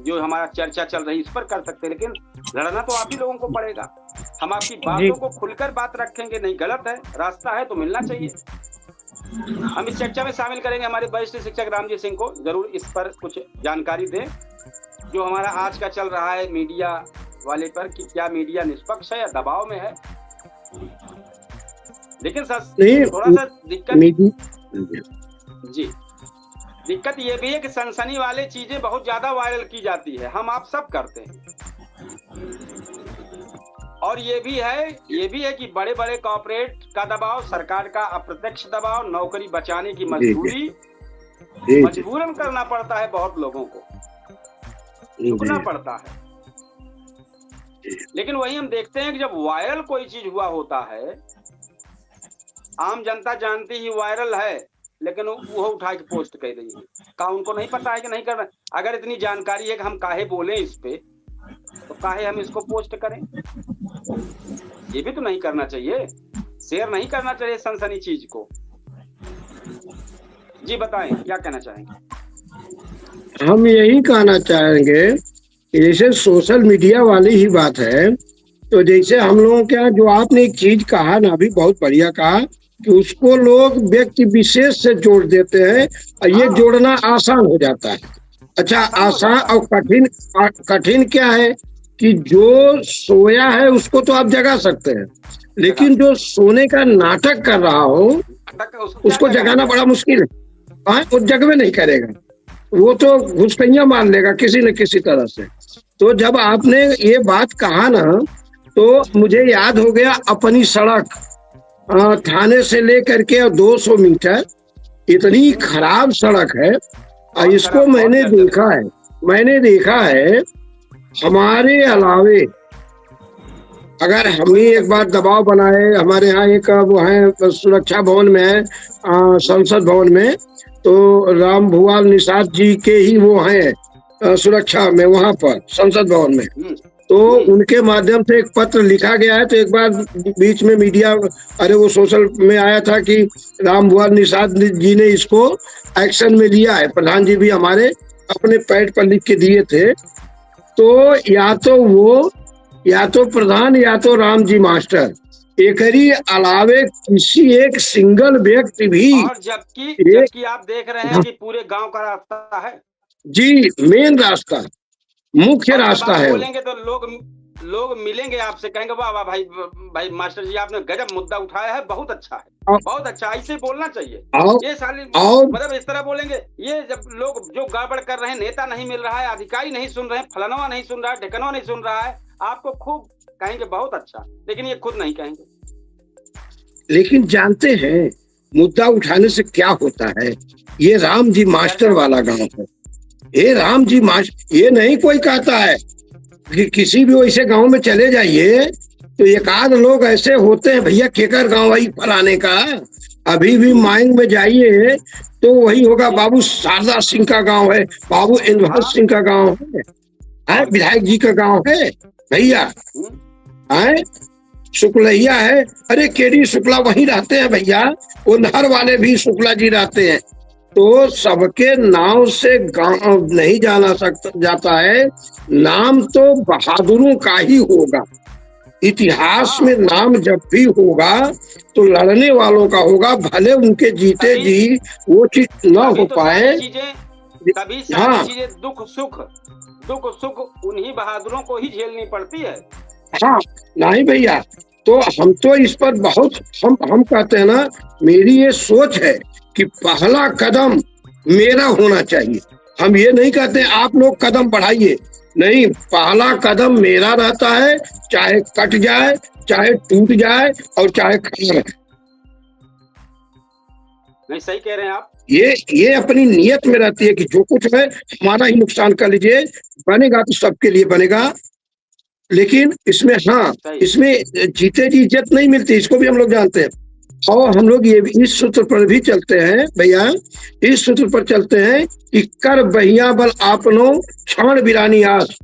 जो हमारा चर्चा चल रही इस पर कर सकते हैं, लेकिन लड़ना तो आप ही लोगों को पड़ेगा। हम आपकी बातों को खुलकर बात रखेंगे, नहीं गलत है, रास्ता है तो मिलना चाहिए। हम इस चर्चा में शामिल करेंगे हमारे वरिष्ठ शिक्षक रामजी सिंह को, जरूर इस पर कुछ जानकारी दें, जो हमारा आज का चल रहा है मीडिया वाले पर, कि क्या मीडिया निष्पक्ष है या दबाव में है। लेकिन सर थोड़ा सा दिक्कत जी, दिक्कत ये भी है कि सनसनी वाले चीजें बहुत ज्यादा वायरल की जाती है, हम आप सब करते हैं। और ये भी है कि बड़े बड़े कॉर्पोरेट का दबाव, सरकार का अप्रत्यक्ष दबाव, नौकरी बचाने की मजबूरी, मजबूरन करना पड़ता है, बहुत लोगों को झुकना पड़ता है। लेकिन वही हम देखते हैं कि जब वायरल कोई चीज हुआ होता है, आम जनता जानती ही वायरल है, लेकिन वो उठा के पोस्ट कर रही है। का उनको नहीं पता है कि नहीं करना? अगर इतनी जानकारी है कि हम काहे बोले इस पे, तो काहे हम इसको पोस्ट करें? ये भी तो नहीं करना चाहिए, शेयर नहीं करना चाहिए सनसनी चीज को। जी बताएं, क्या कहना चाहेंगे? हम यही कहना चाहेंगे कि जैसे सोशल मीडिया वाली ही बात है, तो जैसे हम लोगों के यहाँ जो आपने एक चीज कहा ना, अभी बहुत बढ़िया कहा कि उसको लोग व्यक्ति विशेष से जोड़ देते हैं और ये जोड़ना आसान हो जाता है। अच्छा, आसान और कठिन क्या है कि जो सोया है उसको तो आप जगा सकते हैं, लेकिन जो सोने का नाटक कर रहा हो उसको जगाना बड़ा मुश्किल है। वो जगवे नहीं करेगा, वो तो घुसकैया मार लेगा किसी न किसी तरह से। तो जब आपने ये बात कहा ना, तो मुझे याद हो गया अपनी सड़क, थाने से लेकर के 200 मीटर इतनी खराब सड़क है। और इसको मैंने देखा है हमारे अलावे, अगर हम ही एक बार दबाव बनाए, हमारे यहाँ एक वो है सुरक्षा भवन में है, संसद भवन में, तो राम भुआल निषाद जी के ही वो हैं सुरक्षा में, वहां पर संसद भवन में, तो उनके माध्यम से एक पत्र लिखा गया है। तो एक बार बीच में मीडिया, अरे वो सोशल में आया था कि राम भुआल निषाद जी ने इसको एक्शन में लिया है, प्रधान जी भी हमारे अपने पैड पर लिख के दिए थे। तो या तो वो, या तो प्रधान, या तो राम जी मास्टर, एकरी अलावे किसी एक सिंगल व्यक्ति भी, और जबकि आप देख रहे हैं कि पूरे गांव का रास्ता है जी, मेन रास्ता, मुख्य रास्ता है। बोलेंगे तो लोग मिलेंगे आपसे, कहेंगे वाह वाह भाई मास्टर जी, आपने गजब मुद्दा उठाया है, बहुत अच्छा है, बहुत अच्छा, ऐसे बोलना चाहिए। ये साले मतलब इस तरह बोलेंगे। ये जब लोग जो गड़बड़ कर रहे हैं, नेता नहीं मिल रहा है, अधिकारी नहीं सुन रहे हैं, फलानवा नहीं सुन रहा है, ढेकनवा नहीं सुन रहा है, आपको खूब कहेंगे बहुत अच्छा, लेकिन ये खुद नहीं कहेंगे। लेकिन जानते हैं मुद्दा उठाने से क्या होता है? ये राम जी मास्टर वाला गांव है, ये राम जी मास्टर, ये नहीं कोई कहता है कि किसी भी वैसे गांव में चले जाइए तो एक आध लोग ऐसे होते हैं, भैया केकर गांव वही फलाने का, अभी भी माइंग में जाइए तो वही होगा, बाबू शारदा सिंह का गांव है, बाबू इंद्रभर सिंह का गांव है, विधायक जी का गांव है, भैया है शुक्लैया है, अरे केडी शुक्ला वहीं रहते हैं भैया, वो नहर वाले भी शुक्ला जी रहते हैं। तो सबके नाम से गांव नहीं जाता है, नाम तो बहादुरों का ही होगा। इतिहास में नाम जब भी होगा तो लड़ने वालों का होगा, भले उनके जीते जी वो चीज न हो पाए। तभी सारी चीजें दुख सुख उन्हीं बहादुरों को ही झेलनी पड़ती है। हाँ नहीं भैया, तो हम तो इस पर बहुत हम कहते हैं ना, मेरी ये सोच है कि पहला कदम मेरा होना चाहिए। हम ये नहीं कहते आप लोग कदम बढ़ाइए, नहीं, पहला कदम मेरा रहता है, चाहे कट जाए चाहे टूट जाए और चाहे खड़ा रहे। नहीं, सही कह रहे हैं आप। ये अपनी नियत में रहती है कि जो कुछ है हमारा ही नुकसान कर लीजिए, बनेगा तो सबके लिए बनेगा। लेकिन इसमें हाँ, इसमें जीते जी इज्जत नहीं मिलती, इसको भी हम लोग जानते हैं। और हम लोग ये भी इस सूत्र पर भी चलते हैं भैया, इस सूत्र पर चलते हैं कि कर बहिया बल आपनो क्षण बिरानी आस।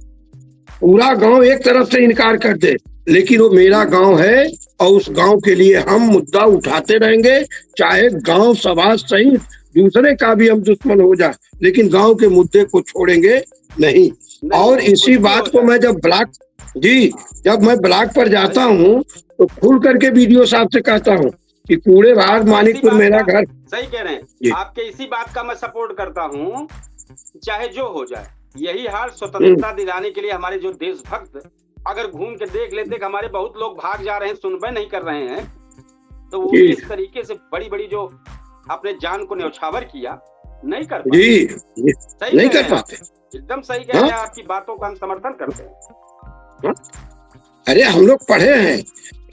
पूरा गांव एक तरफ से इनकार कर दे, लेकिन वो मेरा गांव है और उस गांव के लिए हम मुद्दा उठाते रहेंगे, चाहे गांव समाज सहित दूसरे का भी हम दुश्मन हो जाए, लेकिन गांव के मुद्दे को छोड़ेंगे नहीं। और इसी बात को मैं जब मैं ब्लॉक पर जाता हूँ तो खुल करके वीडियो साहब से कहता हूँ कि कूड़े भाग मानिकपुर मेरा घर। सही कह रहे हैं आपके, इसी बात का मैं सपोर्ट करता हूँ, चाहे जो हो जाए। यही हाल स्वतंत्रता दिलाने के लिए हमारे जो देशभक्त अगर घूम के देख लेते कि हमारे बहुत लोग भाग जा रहे हैं, सुनवाई नहीं कर रहे हैं, तो वो इस तरीके से बड़ी बड़ी जो अपने जान को न्यौछावर किया नहीं कर पाते। सही नहीं कर पाते, एकदम सही कह रहे हैं, आपकी बातों का हम समर्थन करते हैं। अरे हम लोग पढ़े हैं,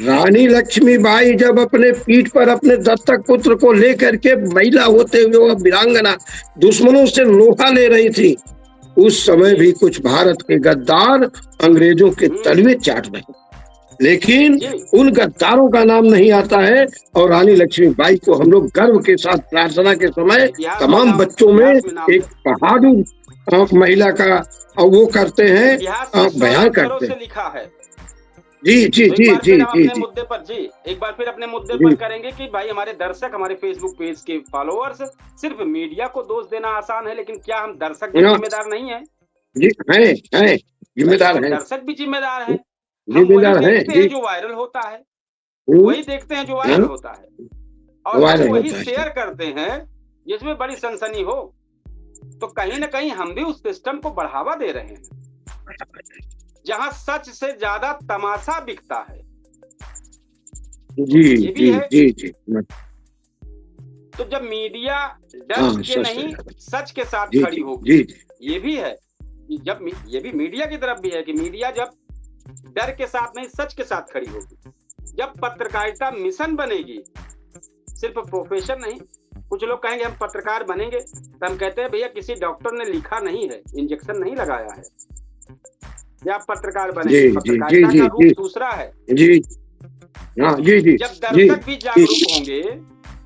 रानी लक्ष्मीबाई जब अपने पीठ पर अपने दत्तक पुत्र को लेकर के महिला होते हुए वह वीरांगना दुश्मनों से लोहा ले रही थी, उस समय भी कुछ भारत के गद्दार अंग्रेजों के तलवे चाट रहे, लेकिन उन गद्दारों का नाम नहीं आता है। और रानी लक्ष्मीबाई को हम लोग गर्व के साथ प्रार्थना के समय तमाम बच्चों में एक बहादुर महिला का वो करते हैं, बयान करते हैं। लिखा है जी जी जी जी जी जी मुद्दे पर जी एक बार फिर अपने मुद्दे पर करेंगे कि भाई हमारे दर्शक, हमारे फेसबुक पेज के फॉलोअर्स, सिर्फ मीडिया को दोष देना आसान है, लेकिन क्या हम दर्शक भी जिम्मेदार नहीं है? जी हैं, जिम्मेदार हैं, दर्शक भी जिम्मेदार हैं। जिम्मेदार हैं जी। जो वायरल होता है वही देखते हैं, जो वायरल होता है, और वही शेयर करते हैं जिसमें बड़ी सनसनी हो। तो कहीं ना कहीं हम भी उस सिस्टम को बढ़ावा दे रहे हैं जहां सच से ज्यादा तमाशा बिकता है। जी जी जी जी। तो जब मीडिया डर के नहीं सच के साथ खड़ी होगी, ये भी है, जब ये भी मीडिया की तरफ भी है कि मीडिया जब डर के साथ नहीं सच के साथ खड़ी होगी, जब पत्रकारिता मिशन बनेगी, सिर्फ प्रोफेशन नहीं। कुछ लोग कहेंगे हम पत्रकार बनेंगे, तो हम कहते हैं भैया किसी डॉक्टर ने लिखा नहीं है, इंजेक्शन नहीं लगाया है, या आप पत्रकार बने। पत्रकारिता का रूप दूसरा है जी। जब दर्शक भी जागरूक होंगे,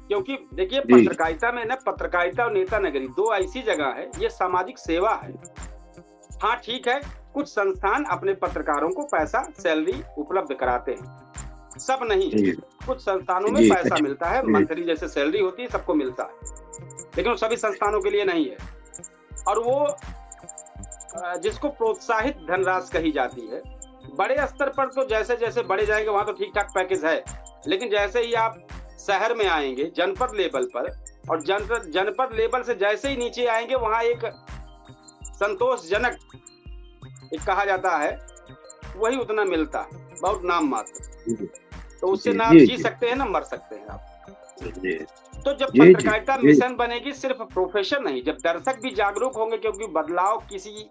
क्योंकि देखिए पत्रकारिता में ना, पत्रकारिता और नेता नगरी दो ऐसी जगह है, ये सामाजिक सेवा है। हाँ ठीक है, कुछ संस्थान अपने पत्रकारों को पैसा, सैलरी उपलब्ध कराते हैं, सब नहीं। कुछ संस्थानों में पैसा मिलता है, मंथली जैसे सैलरी होती है सबको मिलता है, लेकिन वो सभी संस्थानों के लिए नहीं है। और वो जिसको प्रोत्साहित धनराशि कही जाती है, बड़े स्तर पर तो जैसे जैसे बढ़े जाएंगे वहां तो ठीक ठाक पैकेज है, लेकिन जैसे ही आप शहर में आएंगे जनपद लेवल पर, और जनपद लेवल से जैसे ही नीचे आएंगे वहां एक संतोषजनक एक कहा जाता है, वही उतना मिलता है, बहुत नाम मात्र। तो उससे ना आप जी सकते हैं ना मर सकते हैं आप। तो जब पत्रकारिता मिशन बनेगी, सिर्फ प्रोफेशन नहीं, जब दर्शक भी जागरूक होंगे, क्योंकि बदलाव किसी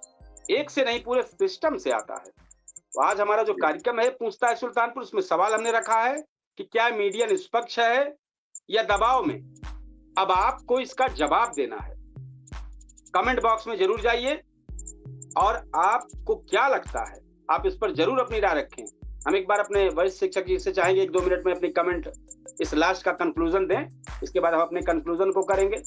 एक से नहीं पूरे सिस्टम से आता है। तो आज हमारा जो कार्यक्रम है पूछताछ सुल्तानपुर, उसमें सवाल हमने रखा है कि क्या मीडिया निष्पक्ष है या दबाव में? अब आपको इसका जवाब देना है। कमेंट बॉक्स में जरूर जाइए और आपको क्या लगता है आप इस पर जरूर अपनी राय रखें। हम एक बार अपने वरिष्ठ शिक्षक जी से चाहेंगे 1-2 मिनट में अपनी कमेंट इस लास्ट का कंक्लूजन दें, इसके बाद हम अपने कंक्लूजन को करेंगे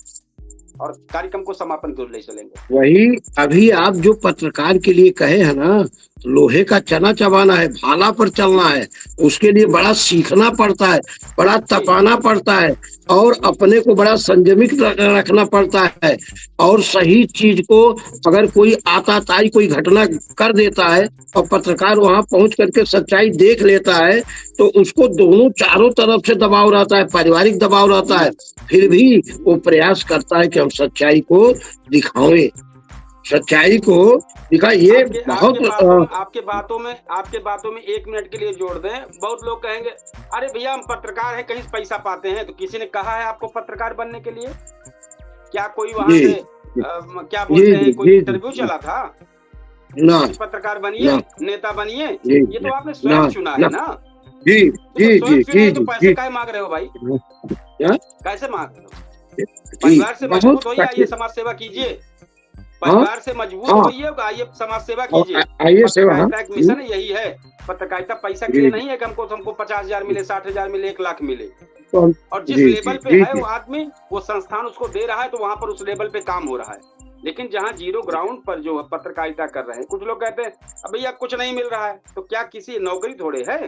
और कार्यक्रम को समापन की ओर ले चलेंगे। वही अभी आप जो पत्रकार के लिए कहे हैं ना, लोहे का चना चबाना है, भाला पर चलना है, उसके लिए बड़ा सीखना पड़ता है, बड़ा तपाना पड़ता है, और अपने को बड़ा संयमित रखना पड़ता है। और सही चीज को अगर कोई आताताई कोई घटना कर देता है और पत्रकार वहां पहुंच करके सच्चाई देख लेता है, तो उसको दोनों चारों तरफ से दबाव रहता है, पारिवारिक दबाव रहता है, फिर भी वो प्रयास करता है कि हम सच्चाई को दिखाएं, सच्चाई को दिखा। ये बहुत आपके बातों में 1 मिनट के लिए जोड़ दें। बहुत लोग कहेंगे अरे भैया हम पत्रकार हैं, कहीं से पैसा पाते हैं, तो किसी ने कहा है आपको पत्रकार बनने के लिए? क्या कोई वहां से क्या बोलते हैं, कोई इंटरव्यू चला था ना? पत्रकार बनिए, नेता बनिए, ये तो आपने स्वयं चुना है ना। जी जी तो जी स्वयं जी तो जी पैसे जी काहे मांग रहे हो भाई? हाँ, कैसे मांग रहे हो? जी परिवार से बहुत मजबूत होइए, आइए कठिन। समाज सेवा कीजिए। हाँ परिवार से मजबूत हाँ, होइए, आइए समाज सेवा और कीजिए। आइए सेवा। हाँ पत्रकारिता एक मिशन है, यही है। पत्रकारिता पैसा के लिए जी नहीं है कि हमको 50,000 मिले, 60,000 मिले, 1 लाख मिले। तो हम और जिस जी जी लेवल पे जी है वो जी आदमी, वो संस्थान उसको दे रहा है, तो वहां पर उस लेवल पे काम हो रहा है। लेकिन जहां जीरो ग्राउंड पर जो पत्रकारिता कर रहे हैं, कुछ लोग कहते हैं अब भैया कुछ नहीं मिल रहा है, तो क्या किसी नौकरी थोड़े है?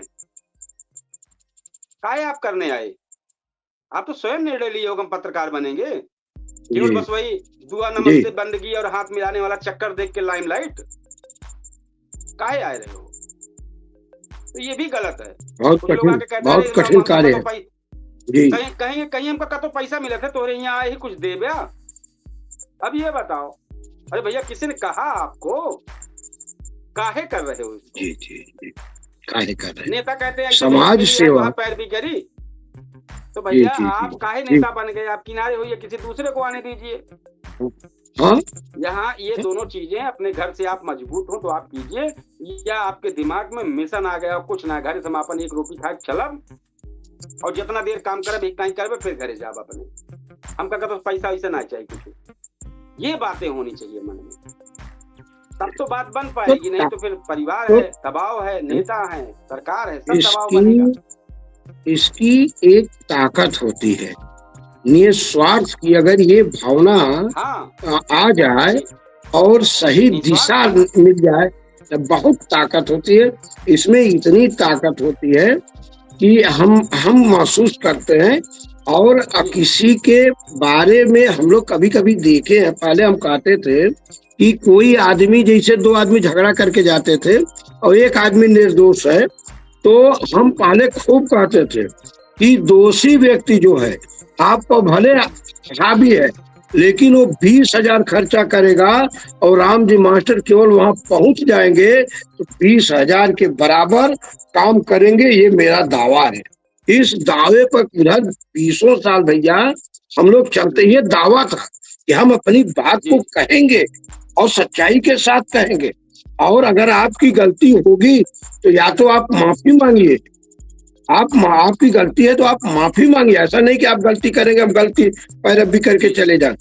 काहे आप करने आए? आप तो स्वयं निर्णय लिए हो कि हम पत्रकार बनेंगे। केवल जी बस वही दुआ जी नमस्ते बंदगी और हाथ मिलाने वाला चक्कर देख के लाइमलाइट काहे आए रहे हो? तो ये भी गलत है। कुछ लोग आके कहते हैं बहुत अरे कठिन हमको कार्य तो है। जी कहीं कहीं कहीं हमको का तो पैसा मिला था, तोरे यहाँ आए ही कुछ दे बया। अब ये बताओ, अरे भैया किसी ने कहा आपको? काहे कर रहे हो इसको? जी जी जी कार्य कर रहे हैं नेता कहते हैं ऐसे समाज बेहतरीन है, सेवा। वहां पैर भी करी। तो जी भैया जी जी आप काहे जी नेता बन गए? आप किनारे होइए, किसी दूसरे को आने दीजिए। हाँ यहाँ ये दोनों चीजें अपने घर से आप मजबूत हो तो आप कीजिए, या आपके दिमाग में मिशन आ गया कुछ ना, घर से अपन 1 रोटी खाए चलब और जितना देर काम करे भी नहीं करबे, फिर घरे जाब अपने। हम का तो पैसा वैसा ना चाहिए कुछ। ये बातें होनी चाहिए मन में, तब तो बात बन पाएगी। नहीं तो फिर परिवार है, दबाव है, नेता है, सरकार है, सब दबाव बनेगा। इसकी एक ताकत होती है, निस्वार्थ की अगर ये भावना हाँ आ जाए और सही दिशा मिल जाए तो बहुत ताकत होती है। इसमें इतनी ताकत होती है कि हम महसूस करते हैं। और किसी के बारे में हम लोग कभी कभी देखे हैं, पहले हम कहते थे कि कोई आदमी, जैसे 2 आदमी झगड़ा करके जाते थे और एक आदमी निर्दोष है, तो हम पहले खूब कहते थे कि दोषी व्यक्ति जो है आपको भले हावी है, लेकिन वो 20,000 खर्चा करेगा और राम जी मास्टर केवल वहां पहुंच जाएंगे तो 20,000 के बराबर काम करेंगे, ये मेरा दावा है। इस दावे पर पूरा 20 साल भैया हम लोग चलते, ये दावा था कि हम अपनी बात को कहेंगे और सच्चाई के साथ कहेंगे। और अगर आपकी गलती होगी तो या तो आप माफी मांगिए, आपकी गलती है तो आप माफी मांगिए। ऐसा नहीं कि आप गलती करेंगे हम गलती पैरवी करके चले जाए।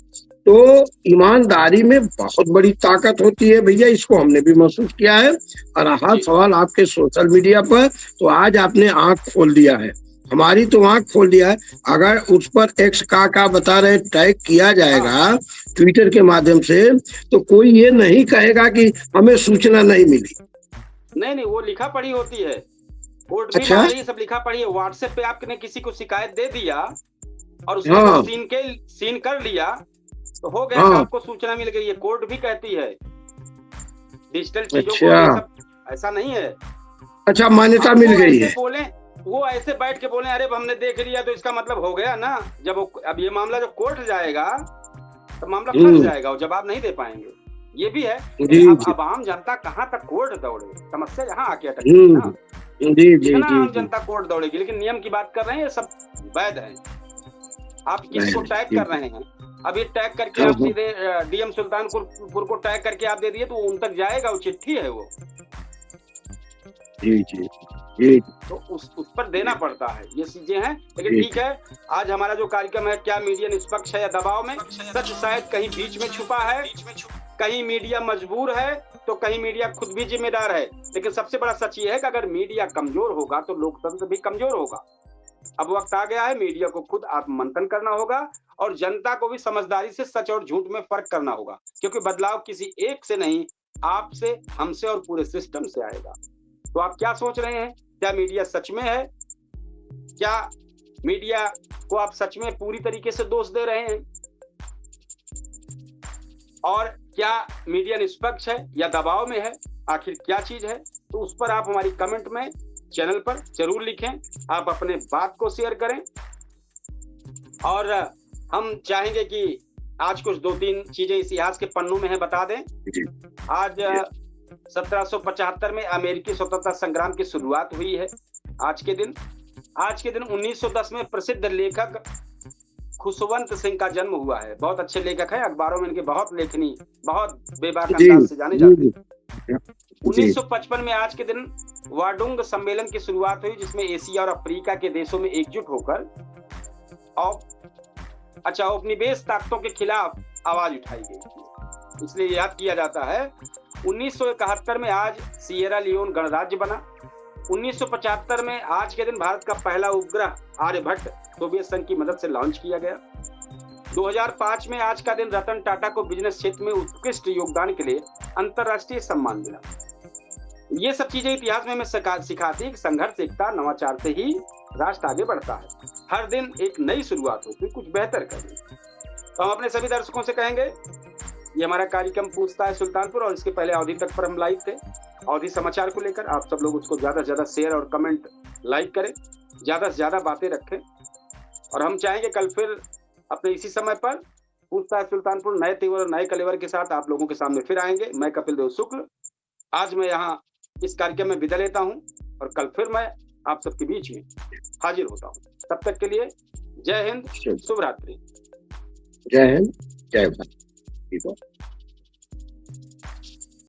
तो ईमानदारी में बहुत बड़ी ताकत होती है भैया, इसको हमने भी महसूस किया है। और रहा सवाल आपके सोशल मीडिया पर, तो आज आपने आंख खोल दिया है, हमारी तो आंख खोल दिया है। अगर उस पर एक्स का बता रहे टैग किया जाएगा ट्विटर के माध्यम से, तो कोई ये नहीं कहेगा कि हमें सूचना नहीं मिली। नहीं, वो लिखा पढ़ी होती है, कोर्ट भी अच्छा, ये सब लिखा पढ़ी है। व्हाट्सएप पे आपने किसी को शिकायत दे दिया और उसने सीन कर लिया तो हो गया कि आपको सूचना मिल गई है। कोर्ट भी कहती है डिजिटल चीजों को, ये सब ऐसा नहीं है। अच्छा, मान्यता मिल गई है। वो ऐसे बैठ के बोले अरे हमने देख लिया तो इसका मतलब हो गया ना। जब अब ये मामला जब कोर्ट जाएगा तो मामला फंस जाएगा और जवाब नहीं दे पाएंगे। ये भी है। अब आम जनता कहाँ तक कोर्ट दौड़े, समस्या यहाँ आके अटक गई ना। कितना आम जनता कोर्ट दौड़ेगी, लेकिन नियम की बात कर रहे हैं, ये सब वैध है। आप किसी को टैग कर रहे हैं, अभी टैग करके आप सीधे डीएम सुल्तानपुर को टैग करके आप दे दिए तो उन तक जाएगा, वो चिट्ठी है वो। जी तो उस पर देना पड़ता है, ये चीजें हैं। लेकिन ठीक है, आज हमारा जो कार्यक्रम है, क्या मीडिया निष्पक्ष है या दबाव में, सच शायद कहीं बीच में छुपा है। कहीं मीडिया मजबूर है तो कहीं मीडिया खुद भी जिम्मेदार है। लेकिन सबसे बड़ा सच ये है कि अगर मीडिया कमजोर होगा तो लोकतंत्र भी कमजोर होगा। अब वक्त आ गया है, मीडिया को खुद आत्ममंथन करना होगा और जनता को भी समझदारी से सच और झूठ में फर्क करना होगा, क्योंकि बदलाव किसी एक से नहीं, आपसे, हमसे और पूरे सिस्टम से आएगा। तो आप क्या सोच रहे हैं? क्या मीडिया सच में है? क्या मीडिया को आप सच में पूरी तरीके से दोष दे रहे हैं? और क्या मीडिया निष्पक्ष है या दबाव में है? आखिर क्या चीज है? तो उस पर आप हमारी कमेंट में चैनल पर जरूर लिखें। आप अपने बात को शेयर करें और हम चाहेंगे कि आज कुछ 2-3 चीजें इतिहास के पन्नों में है बता दें। आज 1775 में अमेरिकी स्वतंत्रता संग्राम की शुरुआत हुई है। आज के दिन 1910 में प्रसिद्ध लेखक खुशवंत सिंह का जन्म हुआ है। बहुत अच्छे लेखक हैं, अखबारों में इनके बहुत लेखनी, बहुत बेबाक अंदाज से जाने जाते हैं। 1955 में आज के दिन वाडुंग सम्मेलन की शुरुआत हुई, जिसमें एशिया और अफ्रीका के देशों में एकजुट होकर औपनिवेश ताकतों के खिलाफ आवाज उठाई गई। इसलिए याद किया जाता है 1971 में आज सिएरा लियोन गणराज्य बना। 1975 में आज के दिन भारत का पहला उपग्रह आर्यभट्ट सोवियत संघ की मदद से लॉन्च किया गया। 2005 में आज का दिन रतन टाटा को बिजनेस क्षेत्र में उत्कृष्ट योगदान के लिए अंतर्राष्ट्रीय सम्मान मिला। ये सब चीजें इतिहास में हमें सिखाती है कि संघर्ष, एकता, नवाचार से ही राष्ट्र आगे बढ़ता है। हर दिन एक नई शुरुआत होती है कुछ बेहतर करने। तो हम अपने सभी दर्शकों से कहेंगे, ये हमारा कार्यक्रम पूछता है सुल्तानपुर, और इसके पहले अवधि तक पर हम लाइव थे अवधि समाचार को लेकर। आप सब लोग उसको ज्यादा से ज्यादा शेयर और कमेंट लाइक करें, ज्यादा से ज्यादा बातें रखें, और हम चाहेंगे कल फिर अपने इसी समय पर पूछता है सुल्तानपुर नए तेवर और नए कलेवर के साथ आप लोगों के सामने फिर आएंगे। मैं कपिल देव शुक्ल आज मैं यहाँ इस कार्यक्रम में विदा लेता हूँ, और कल फिर मैं आप सबके बीच में हाजिर होता हूँ। तब तक के लिए जय हिंद, शुभ रात्रि। जय हिंद, जय भारत।